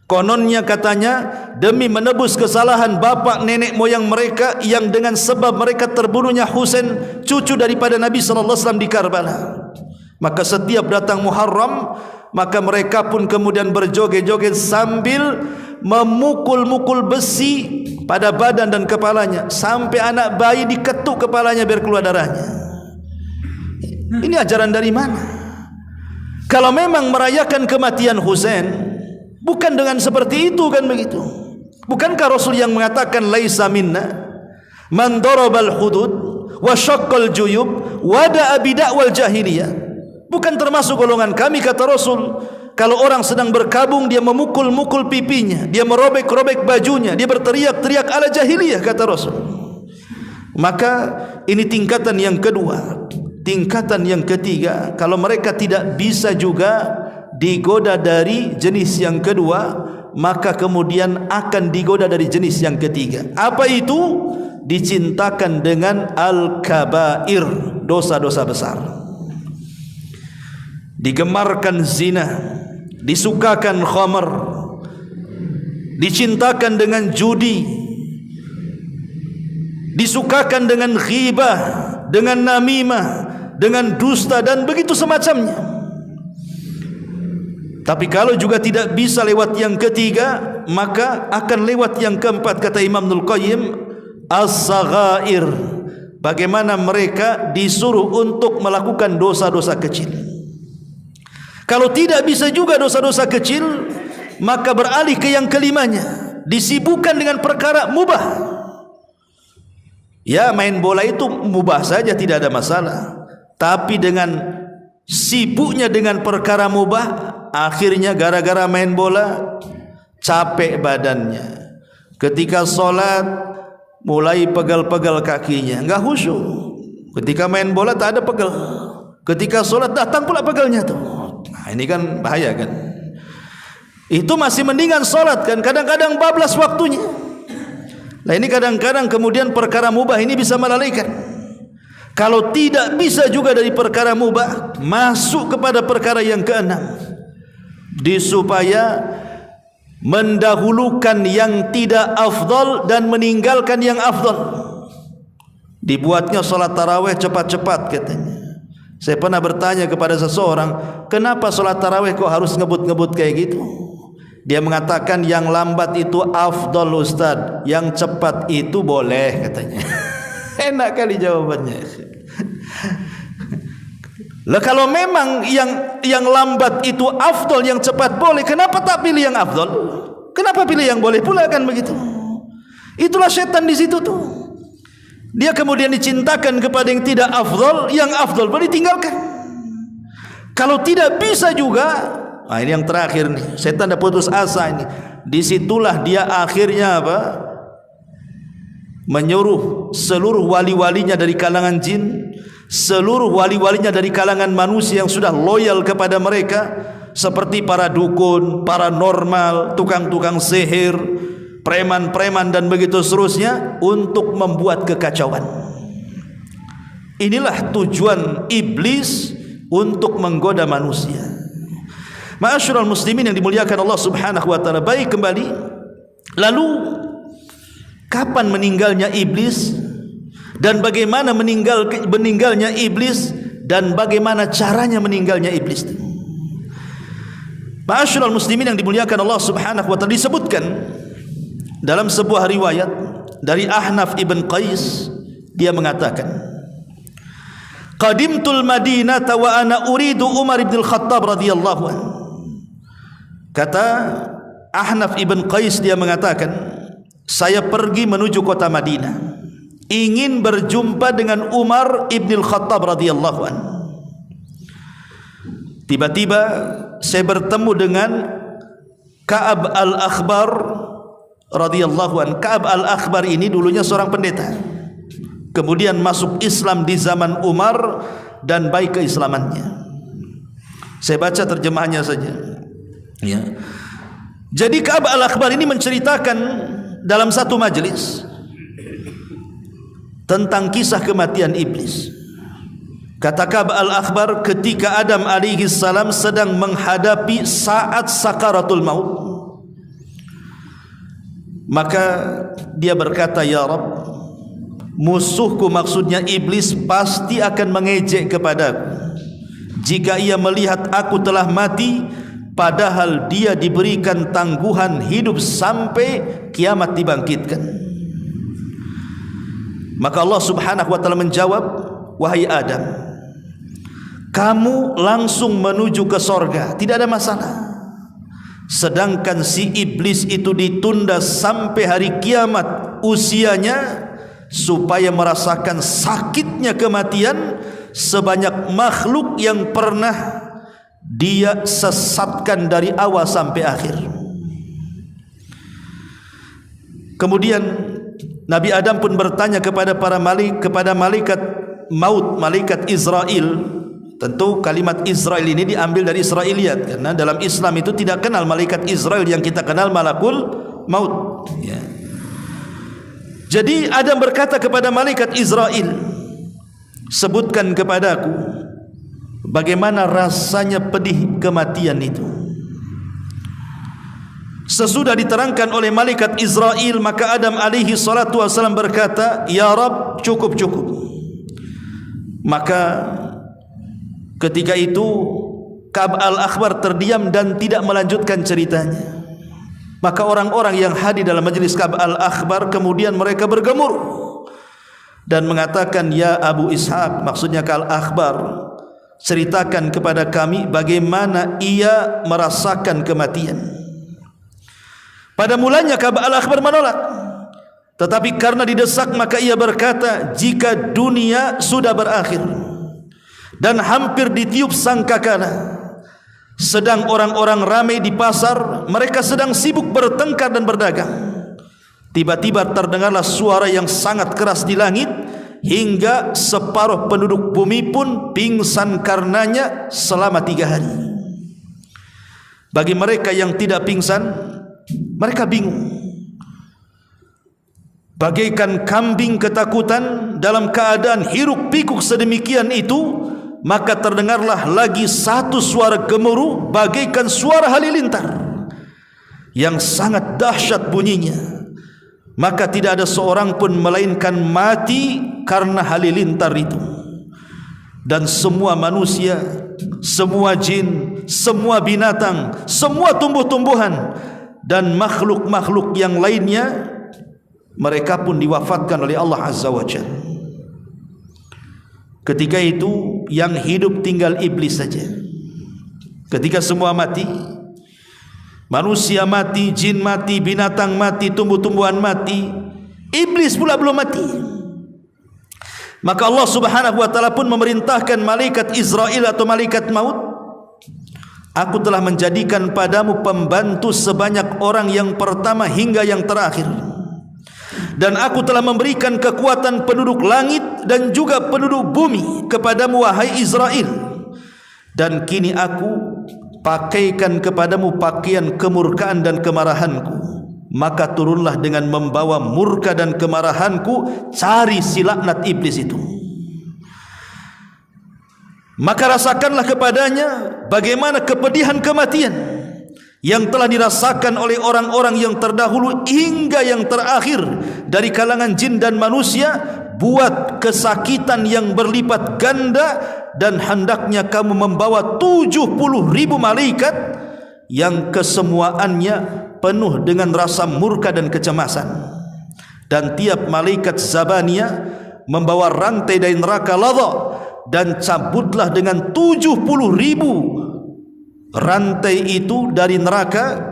Kononnya katanya demi menebus kesalahan bapak nenek moyang mereka yang dengan sebab mereka terbunuhnya Husain, cucu daripada Nabi sallallahu alaihi wasallam di Karbala. Maka setiap datang Muharram, maka mereka pun kemudian berjoget-joget sambil memukul-mukul besi pada badan dan kepalanya, sampai anak bayi diketuk kepalanya biar keluar darahnya. Ini ajaran dari mana? Kalau memang merayakan kematian Husain, bukan dengan seperti itu kan begitu? Bukankah Rasul yang mengatakan laisa minna man darabal hudud wa syaqqal juyub wa da'a bid'awal jahiliyah? Bukan termasuk golongan kami, kata Rasul, kalau orang sedang berkabung dia memukul-mukul pipinya, dia merobek-robek bajunya, dia berteriak-teriak ala jahiliyah, kata Rasul. Maka ini tingkatan yang kedua. Tingkatan yang ketiga, kalau mereka tidak bisa juga digoda dari jenis yang kedua, maka kemudian akan digoda dari jenis yang ketiga. Apa itu? Dicintakan dengan al-kabair, dosa-dosa besar. Digemarkan zina, disukakan khamar, dicintakan dengan judi, disukakan dengan ghibah, dengan namimah, dengan dusta dan begitu semacamnya. Tapi kalau juga tidak bisa lewat yang ketiga, maka akan lewat yang keempat, kata Imam Ibnul Qayyim, as-saghair. Bagaimana mereka disuruh untuk melakukan dosa-dosa kecil. Kalau tidak bisa juga dosa-dosa kecil, maka beralih ke yang kelimanya, disibukkan dengan perkara mubah. Ya, main bola itu mubah saja, tidak ada masalah. Tapi dengan sibuknya dengan perkara mubah, akhirnya gara-gara main bola capek badannya. Ketika sholat mulai pegal-pegal kakinya, enggak khusyuk. Ketika main bola tak ada pegal. Ketika sholat datang pula pegalnya tuh. Nah, ini kan bahaya kan. Itu masih mendingan sholat kan, kadang-kadang bablas waktunya. Nah ini kadang-kadang kemudian perkara mubah ini bisa melalaikan. Kalau tidak bisa juga dari perkara mubah, masuk kepada perkara yang keenam, supaya mendahulukan yang tidak afdal dan meninggalkan yang afdal. Dibuatnya salat tarawih cepat-cepat katanya. Saya pernah bertanya kepada seseorang, kenapa salat tarawih kok harus ngebut-ngebut kayak gitu? Dia mengatakan yang lambat itu afdal Ustaz, yang cepat itu boleh katanya. Enak kali jawabannya. Lah kalau memang yang lambat itu afdal, yang cepat boleh, kenapa tak pilih yang afdal? Kenapa pilih yang boleh pula kan begitu? Itulah setan di situ tuh. Dia kemudian dicintakan kepada yang tidak afdal, yang afdal boleh ditinggalkan. Kalau tidak bisa juga, nah ini yang terakhir nih, setan dah putus asa ini. Disitulah dia akhirnya apa? Menyuruh seluruh wali-walinya dari kalangan jin, seluruh wali-walinya dari kalangan manusia yang sudah loyal kepada mereka, seperti para dukun, paranormal, tukang-tukang sihir, preman-preman dan begitu seterusnya, untuk membuat kekacauan. Inilah tujuan iblis untuk menggoda manusia. Ma'asyiral muslimin yang dimuliakan Allah Subhanahu wa taala. Baik, kembali. Lalu kapan meninggalnya iblis dan bagaimana meninggalnya iblis dan bagaimana caranya meninggalnya iblis? Ma'asyiral muslimin yang dimuliakan Allah Subhanahu wa taala, disebutkan dalam sebuah riwayat dari Ahnaf ibn Qais, dia mengatakan, qadimtul Madinata wa ana uridu Umar ibn al-Khattab radhiyallahu anhu. Kata Ahnaf ibn Qais, dia mengatakan, saya pergi menuju kota Madinah, ingin berjumpa dengan Umar ibn al-Khattab radhiyallahu anhu. Tiba-tiba saya bertemu dengan Ka'ab al-Akhbar radhiyallahu anhu. Ka'ab al-Akhbar ini dulunya seorang pendeta, kemudian masuk Islam di zaman Umar dan baik keislamannya. Saya baca terjemahannya saja ya. Jadi Ka'ab al-Akhbar ini menceritakan dalam satu majelis tentang kisah kematian iblis. Kata Ka'ab al-Akhbar, ketika Adam alaihi salam sedang menghadapi saat sakaratul maut, maka dia berkata, ya Rabb, musuhku, maksudnya iblis, pasti akan mengejek kepadaku jika ia melihat aku telah mati, padahal dia diberikan tangguhan hidup sampai kiamat dibangkitkan. Maka Allah Subhanahu wa taala menjawab, wahai Adam, kamu langsung menuju ke sorga, tidak ada masalah. Sedangkan si iblis itu ditunda sampai hari kiamat usianya, supaya merasakan sakitnya kematian sebanyak makhluk yang pernah dia sesatkan dari awal sampai akhir. Kemudian Nabi Adam pun bertanya kepada malaikat maut, malaikat Israel. Tentu kalimat Israel ini diambil dari Israiliyat, karena dalam Islam itu tidak kenal malaikat Israel, yang kita kenal malakul maut ya. Jadi Adam berkata kepada malaikat Israel, sebutkan kepadaku bagaimana rasanya pedih kematian itu. Sesudah diterangkan oleh malaikat Israel, maka Adam alaihi salatu wasallam berkata, ya Rabb, cukup. Maka ketika itu Ka'ab al-Akhbar terdiam dan tidak melanjutkan ceritanya. Maka orang-orang yang hadir dalam majelis Ka'ab al-Akhbar kemudian mereka bergemur dan mengatakan, ya Abu Ishaq, maksudnya Ka'ab al-Akhbar, ceritakan kepada kami bagaimana ia merasakan kematian. Pada mulanya Ka'ab al-Akhbar menolak, tetapi karena didesak maka ia berkata, jika dunia sudah berakhir dan hampir ditiup sangkakala, sedang orang-orang ramai di pasar, mereka sedang sibuk bertengkar dan berdagang, tiba-tiba terdengarlah suara yang sangat keras di langit, hingga separuh penduduk bumi pun pingsan karenanya selama 3 hari. Bagi mereka yang tidak pingsan, mereka bingung, bagaikan kambing ketakutan dalam keadaan hiruk pikuk sedemikian itu. Maka terdengarlah lagi satu suara gemuruh bagaikan suara halilintar. yang sangat dahsyat bunyinya, maka tidak ada seorang pun melainkan mati karena halilintar itu. Dan semua manusia, semua jin, semua binatang, semua tumbuh-tumbuhan dan makhluk-makhluk yang lainnya, mereka pun diwafatkan oleh Allah Azza wa Jalla. Ketika itu yang hidup tinggal iblis saja. Ketika semua mati, manusia mati, jin mati, binatang mati, tumbuh-tumbuhan mati, iblis pula belum mati. Maka Allah Subhanahu wa taala pun memerintahkan malaikat Israel atau malaikat maut, aku telah menjadikan padamu pembantu sebanyak orang yang pertama hingga yang terakhir. Dan aku telah memberikan kekuatan penduduk langit dan juga penduduk bumi kepadamu wahai Israel. Dan kini aku pakaikan kepadamu pakaian kemurkaan dan kemarahanku. Maka turunlah dengan membawa murka dan kemarahanku, cari si laknat iblis itu. Maka rasakanlah kepadanya bagaimana kepedihan kematian yang telah dirasakan oleh orang-orang yang terdahulu hingga yang terakhir dari kalangan jin dan manusia. Buat kesakitan yang berlipat ganda, dan hendaknya kamu membawa 70.000 malaikat yang kesemuaannya penuh dengan rasa murka dan kecemasan. Dan tiap malaikat Zabaniyah membawa rantai dari neraka Ladha, dan cabutlah dengan 70.000 rantai itu dari neraka,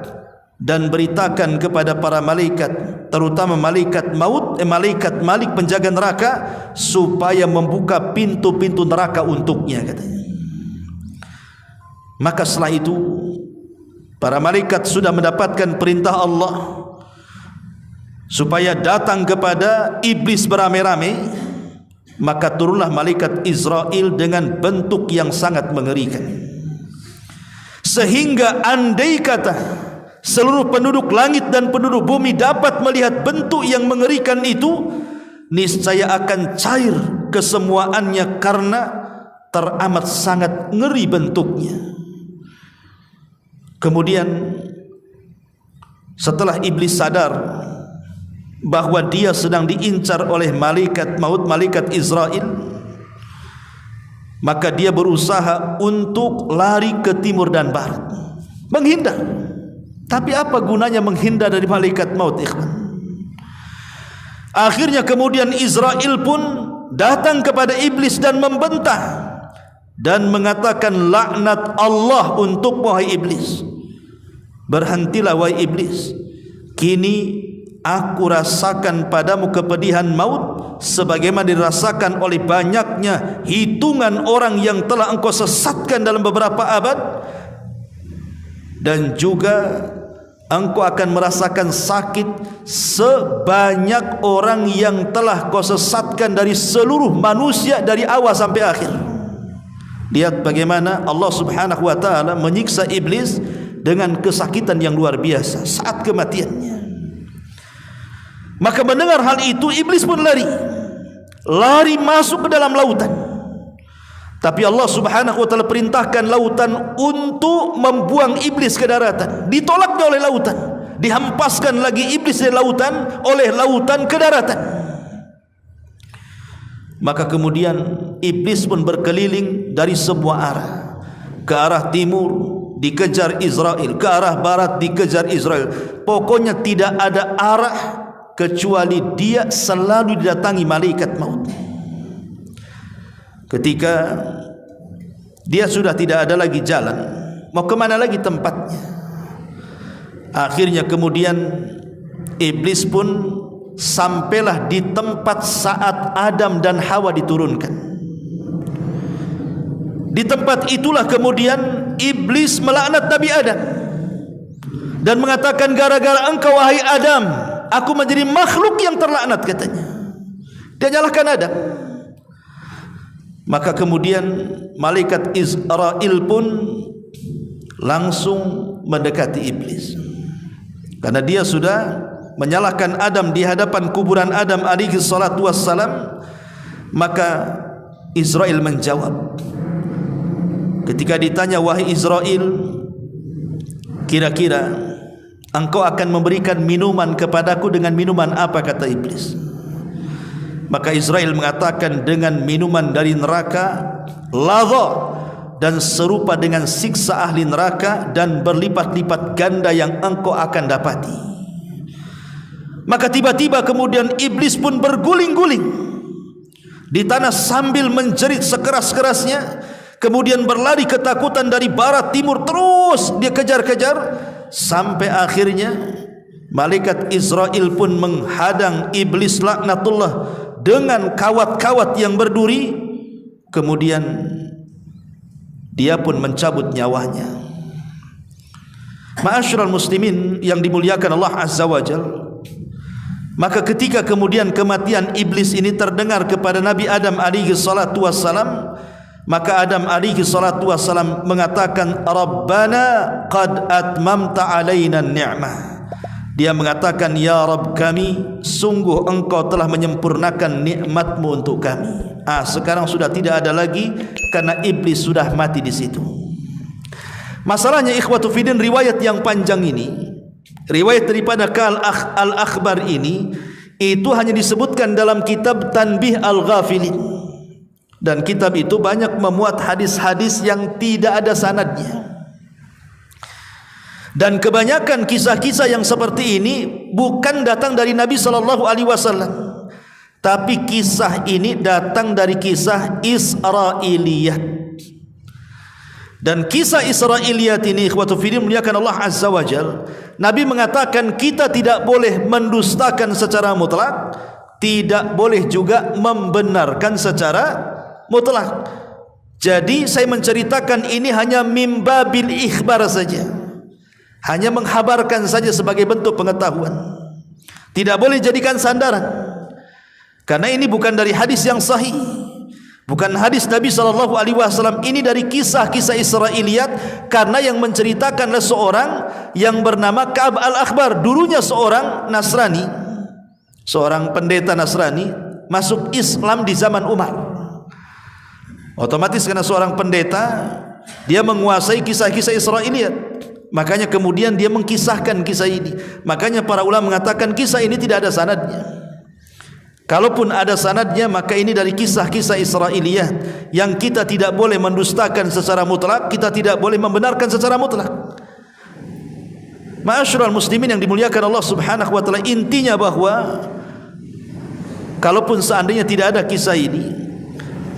dan beritakan kepada para malaikat, terutama malaikat maut, malaikat Malik penjaga neraka, supaya membuka pintu-pintu neraka untuknya, katanya. Maka setelah itu para malaikat sudah mendapatkan perintah Allah supaya datang kepada iblis beramai-ramai. Maka turunlah malaikat Israel dengan bentuk yang sangat mengerikan, sehingga andai kata seluruh penduduk langit dan penduduk bumi dapat melihat bentuk yang mengerikan itu, niscaya akan cair kesemuaannya karena teramat sangat ngeri bentuknya. Kemudian setelah iblis sadar bahwa dia sedang diincar oleh malaikat maut, malaikat Israel, maka dia berusaha untuk lari ke timur dan barat, menghindar. Tapi apa gunanya menghindar dari malaikat maut, ikhwan? Akhirnya kemudian Israel pun datang kepada iblis dan membantah dan mengatakan, laknat Allah untuk wahai iblis. Berhentilah wahai iblis, kini aku rasakan padamu kepedihan maut sebagaimana dirasakan oleh banyaknya hitungan orang yang telah engkau sesatkan dalam beberapa abad, dan juga engkau akan merasakan sakit sebanyak orang yang telah kau sesatkan dari seluruh manusia dari awal sampai akhir. Lihat bagaimana Allah Subhanahu wa taala menyiksa iblis dengan kesakitan yang luar biasa saat kematiannya. Maka mendengar hal itu, iblis pun lari masuk ke dalam lautan. Tapi Allah Subhanahu wa taala perintahkan lautan untuk membuang iblis ke daratan. Ditolaknya oleh lautan, dihempaskan lagi iblis dari lautan oleh lautan ke daratan. Maka kemudian iblis pun berkeliling dari semua arah. Ke arah timur dikejar Israel, ke arah barat dikejar Israel. Pokoknya tidak ada arah kecuali dia selalu didatangi malaikat maut. Ketika dia sudah tidak ada lagi jalan, mau kemana lagi tempatnya? Akhirnya kemudian iblis pun sampailah di tempat saat Adam dan Hawa diturunkan. Di tempat itulah kemudian iblis melaknat Nabi Adam dan mengatakan, gara-gara engkau wahai Adam, aku menjadi makhluk yang terlaknat, katanya. Dia nyalahkan Adam. Maka kemudian malaikat Israel pun langsung mendekati iblis, karena dia sudah menyalahkan Adam di hadapan kuburan Adam alaihi salatu wassalam. Maka Israel menjawab, ketika ditanya, wahai Israel, kira-kira engkau akan memberikan minuman kepadaku dengan minuman apa, kata iblis. Maka Israel mengatakan, dengan minuman dari neraka, ladha, dan serupa dengan siksa ahli neraka, dan berlipat-lipat ganda yang engkau akan dapati. Maka tiba-tiba kemudian iblis pun berguling-guling di tanah sambil menjerit sekeras-kerasnya, kemudian berlari ketakutan dari barat timur, terus dia kejar-kejar sampai akhirnya malaikat Israel pun menghadang iblis laknatullah dengan kawat-kawat yang berduri, kemudian dia pun mencabut nyawanya. Ma'asyiral muslimin yang dimuliakan Allah Azza wa Jalla, maka ketika kemudian kematian iblis ini terdengar kepada Nabi Adam alaihi salatu wassalam, maka Adam alaihi salatu wassalam mengatakan, Rabbana qad atmamta alaina ni'mah. Dia mengatakan, ya Rabb kami, sungguh engkau telah menyempurnakan nikmatmu untuk kami. Sekarang sudah tidak ada lagi karena iblis sudah mati di situ. Masalahnya ikhwatu fiddin, riwayat yang panjang ini, riwayat daripada Al-Akhbar ini, itu hanya disebutkan dalam kitab Tanbih Al-Ghafilin, dan kitab itu banyak memuat hadis-hadis yang tidak ada sanadnya. Dan kebanyakan kisah-kisah yang seperti ini bukan datang dari Nabi SAW, tapi kisah ini datang dari kisah Israiliyat. Dan kisah Israiliyat ini, ikhwatu fiddin muliakan Allah Azza wa Jalla, Nabi mengatakan kita tidak boleh mendustakan secara mutlak, tidak boleh juga membenarkan secara mutlak. Jadi saya menceritakan ini hanya mimbabil ikhbar saja, hanya menghabarkan saja sebagai bentuk pengetahuan, tidak boleh jadikan sandaran, karena ini bukan dari hadis yang sahih, bukan hadis Nabi SAW. Ini dari kisah-kisah Israiliyat, karena yang menceritakanlah seorang yang bernama Ka'ab Al-Akhbar, dulunya seorang Nasrani, seorang pendeta Nasrani, masuk Islam di zaman Umar. Otomatis karena seorang pendeta, dia menguasai kisah-kisah Israiliyat, makanya kemudian dia mengkisahkan kisah ini. Makanya para ulama mengatakan kisah ini tidak ada sanadnya. Kalaupun ada sanadnya, maka ini dari kisah-kisah Israiliyat yang kita tidak boleh mendustakan secara mutlak, kita tidak boleh membenarkan secara mutlak. Ma'asyiral muslimin yang dimuliakan Allah Subhanahu wa taala, intinya bahwa kalaupun seandainya tidak ada kisah ini,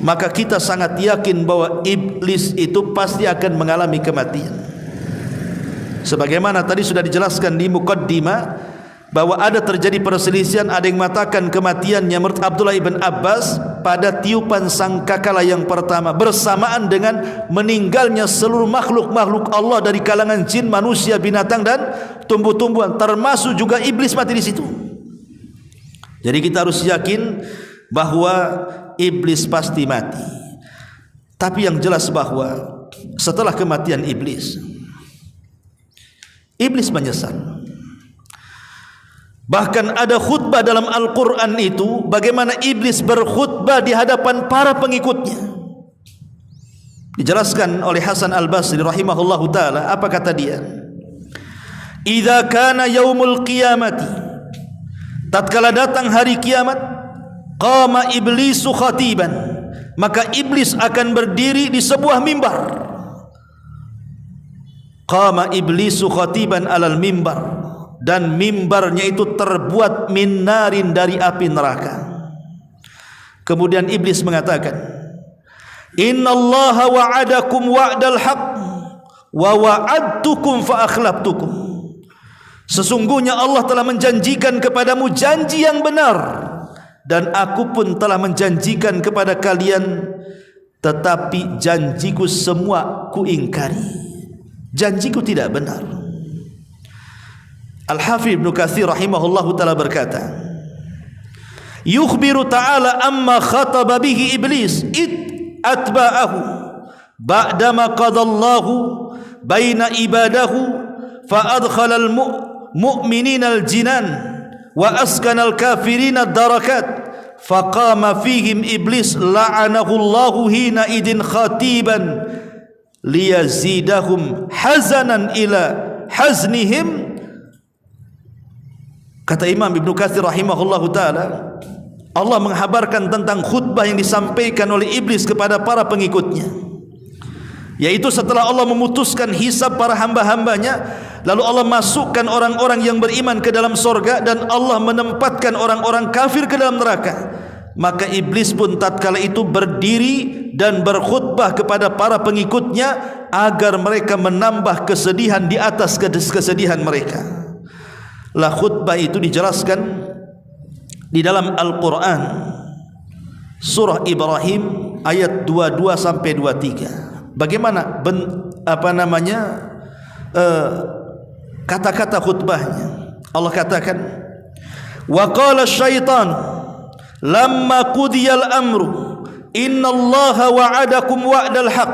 maka kita sangat yakin bahwa iblis itu pasti akan mengalami kematian. Sebagaimana tadi sudah dijelaskan di muqaddimah, bahwa ada terjadi perselisihan, ada yang mengatakan kematiannya menurut Abdullah ibn Abbas pada tiupan sangkakala yang pertama, bersamaan dengan meninggalnya seluruh makhluk-makhluk Allah dari kalangan jin, manusia, binatang dan tumbuh-tumbuhan, termasuk juga iblis mati di situ. Jadi kita harus yakin bahwa iblis pasti mati. Tapi yang jelas bahwa setelah kematian iblis menyesal. Bahkan ada khutbah dalam Al-Quran itu, bagaimana iblis berkhutbah di hadapan para pengikutnya. Dijelaskan oleh Hasan Al-Basri rahimahullahu ta'ala, apa kata dia? Idza kana yaumul qiyamati, tatkala datang hari kiamat, qama iblisu khatiban, maka iblis akan berdiri di sebuah mimbar. Qama iblisu khatiban alal mimbar, dan mimbarnya itu terbuat min narin, dari api neraka. Kemudian iblis mengatakan, innallaha wa'adakum wa'dal haq wa wa'adtukum fa akhlaftukum. Sesungguhnya Allah telah menjanjikan kepadamu janji yang benar, dan aku pun telah menjanjikan kepada kalian, tetapi janjiku semua kuingkari. Janjiku tidak benar. Al-Hafidh Ibn Katsir rahimahullahu ta'ala berkata, yukhbiru ta'ala amma khataba bihi iblis id atba'ahu ba'dama qadallahu baina ibadahu fa adkhala al-mu'minina al-jinan wa askana al-kafirina ad-darakat faqama fihim iblis la'anahu Allahu hina idin khatiban liyazidahum hazanan ila haznihim Kata Imam Ibn Katsir rahimahullahu ta'ala, Allah menghabarkan tentang khutbah yang disampaikan oleh iblis kepada para pengikutnya, yaitu setelah Allah memutuskan hisab para hamba-hambanya, lalu Allah masukkan orang-orang yang beriman ke dalam sorga dan Allah menempatkan orang-orang kafir ke dalam neraka. Maka iblis pun tatkala itu berdiri dan berkhutbah kepada para pengikutnya agar mereka menambah kesedihan di atas kesedihan mereka. Lah khutbah itu dijelaskan di dalam Al-Quran surah Ibrahim ayat 22 sampai 23. Bagaimana kata-kata khutbahnya? Allah katakan, wa qala syaitan lamma qudiyal amru innallaha wa'adakum wa'dal haqq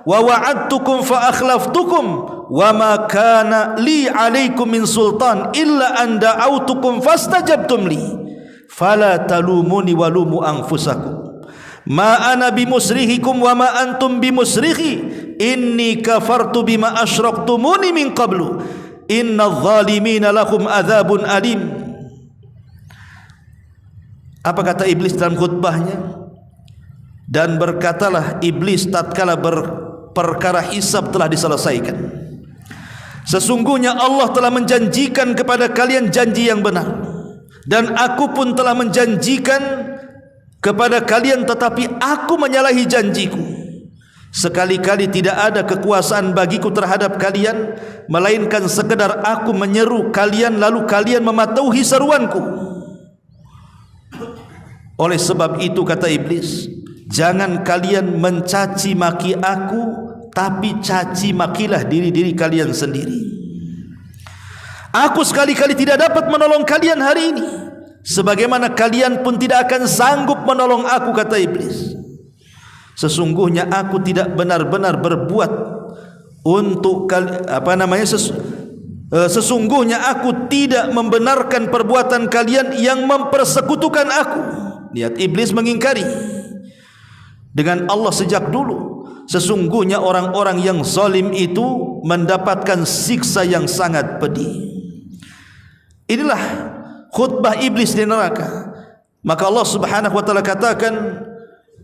wa wa'adtukum fa akhlaftukum wa ma kana li 'alaikum min sultan illa an da'autukum fastajabtum li fala talumuni walumu anfusakum ma ana bimusrihikum wa ma antum bimusrikhi inni kafartu bima asyraktumuni min qablu innadh zalimina lahum adzabun alim. Apa kata iblis dalam khutbahnya? Dan berkatalah iblis tatkala perkara hisab telah diselesaikan, sesungguhnya Allah telah menjanjikan kepada kalian janji yang benar, dan aku pun telah menjanjikan kepada kalian, tetapi aku menyalahi janjiku. Sekali-kali tidak ada kekuasaan bagiku terhadap kalian, melainkan sekedar aku menyeru kalian lalu kalian mematuhi seruanku. Oleh sebab itu kata iblis, jangan kalian mencaci maki aku, tapi caci makilah diri-diri kalian sendiri. Aku sekali-kali tidak dapat menolong kalian hari ini, sebagaimana kalian pun tidak akan sanggup menolong aku, kata iblis. Sesungguhnya aku tidak benar-benar berbuat untuk sesungguhnya aku tidak membenarkan perbuatan kalian yang mempersekutukan aku. Lihat, iblis mengingkari dengan Allah sejak dulu. Sesungguhnya orang-orang yang zalim itu mendapatkan siksa yang sangat pedih. Inilah khutbah iblis di neraka. Maka Allah Subhanahu wa taala katakan,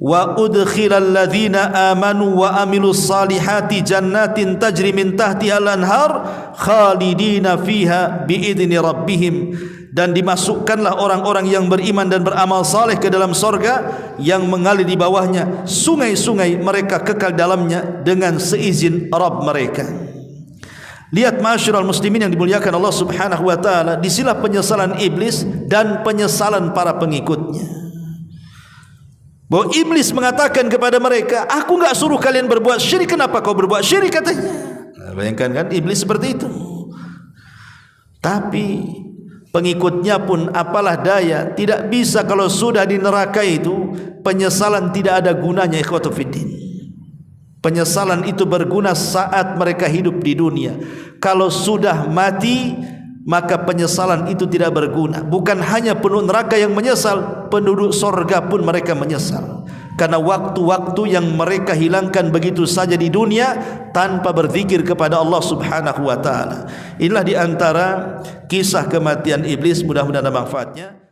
wa udkhilal ladzina amanu wa amilus salihati jannatin tajri min tahtiha al-anhar khalidina fiha biidzni rabbihim. Dan dimasukkanlah orang-orang yang beriman dan beramal saleh ke dalam sorga yang mengalir di bawahnya sungai-sungai, mereka kekal dalamnya dengan seizin Rabb mereka. Lihat ma'asyiral muslimin yang dimuliakan Allah Subhanahu wa taala, disinilah penyesalan iblis dan penyesalan para pengikutnya. Bahwa iblis mengatakan kepada mereka, aku enggak suruh kalian berbuat syirik, kenapa kau berbuat syirik, katanya. Nah, bayangkan kan, iblis seperti itu. Tapi pengikutnya pun apalah daya, tidak bisa. Kalau sudah di neraka itu, penyesalan tidak ada gunanya, ikhwatu fiddin. Penyesalan itu berguna saat mereka hidup di dunia. Kalau sudah mati, maka penyesalan itu tidak berguna. Bukan hanya penduduk neraka yang menyesal, penduduk sorga pun mereka menyesal, karena waktu-waktu yang mereka hilangkan begitu saja di dunia tanpa berzikir kepada Allah Subhanahu wa taala. Inilah di antara kisah kematian iblis, mudah-mudahan ada manfaatnya.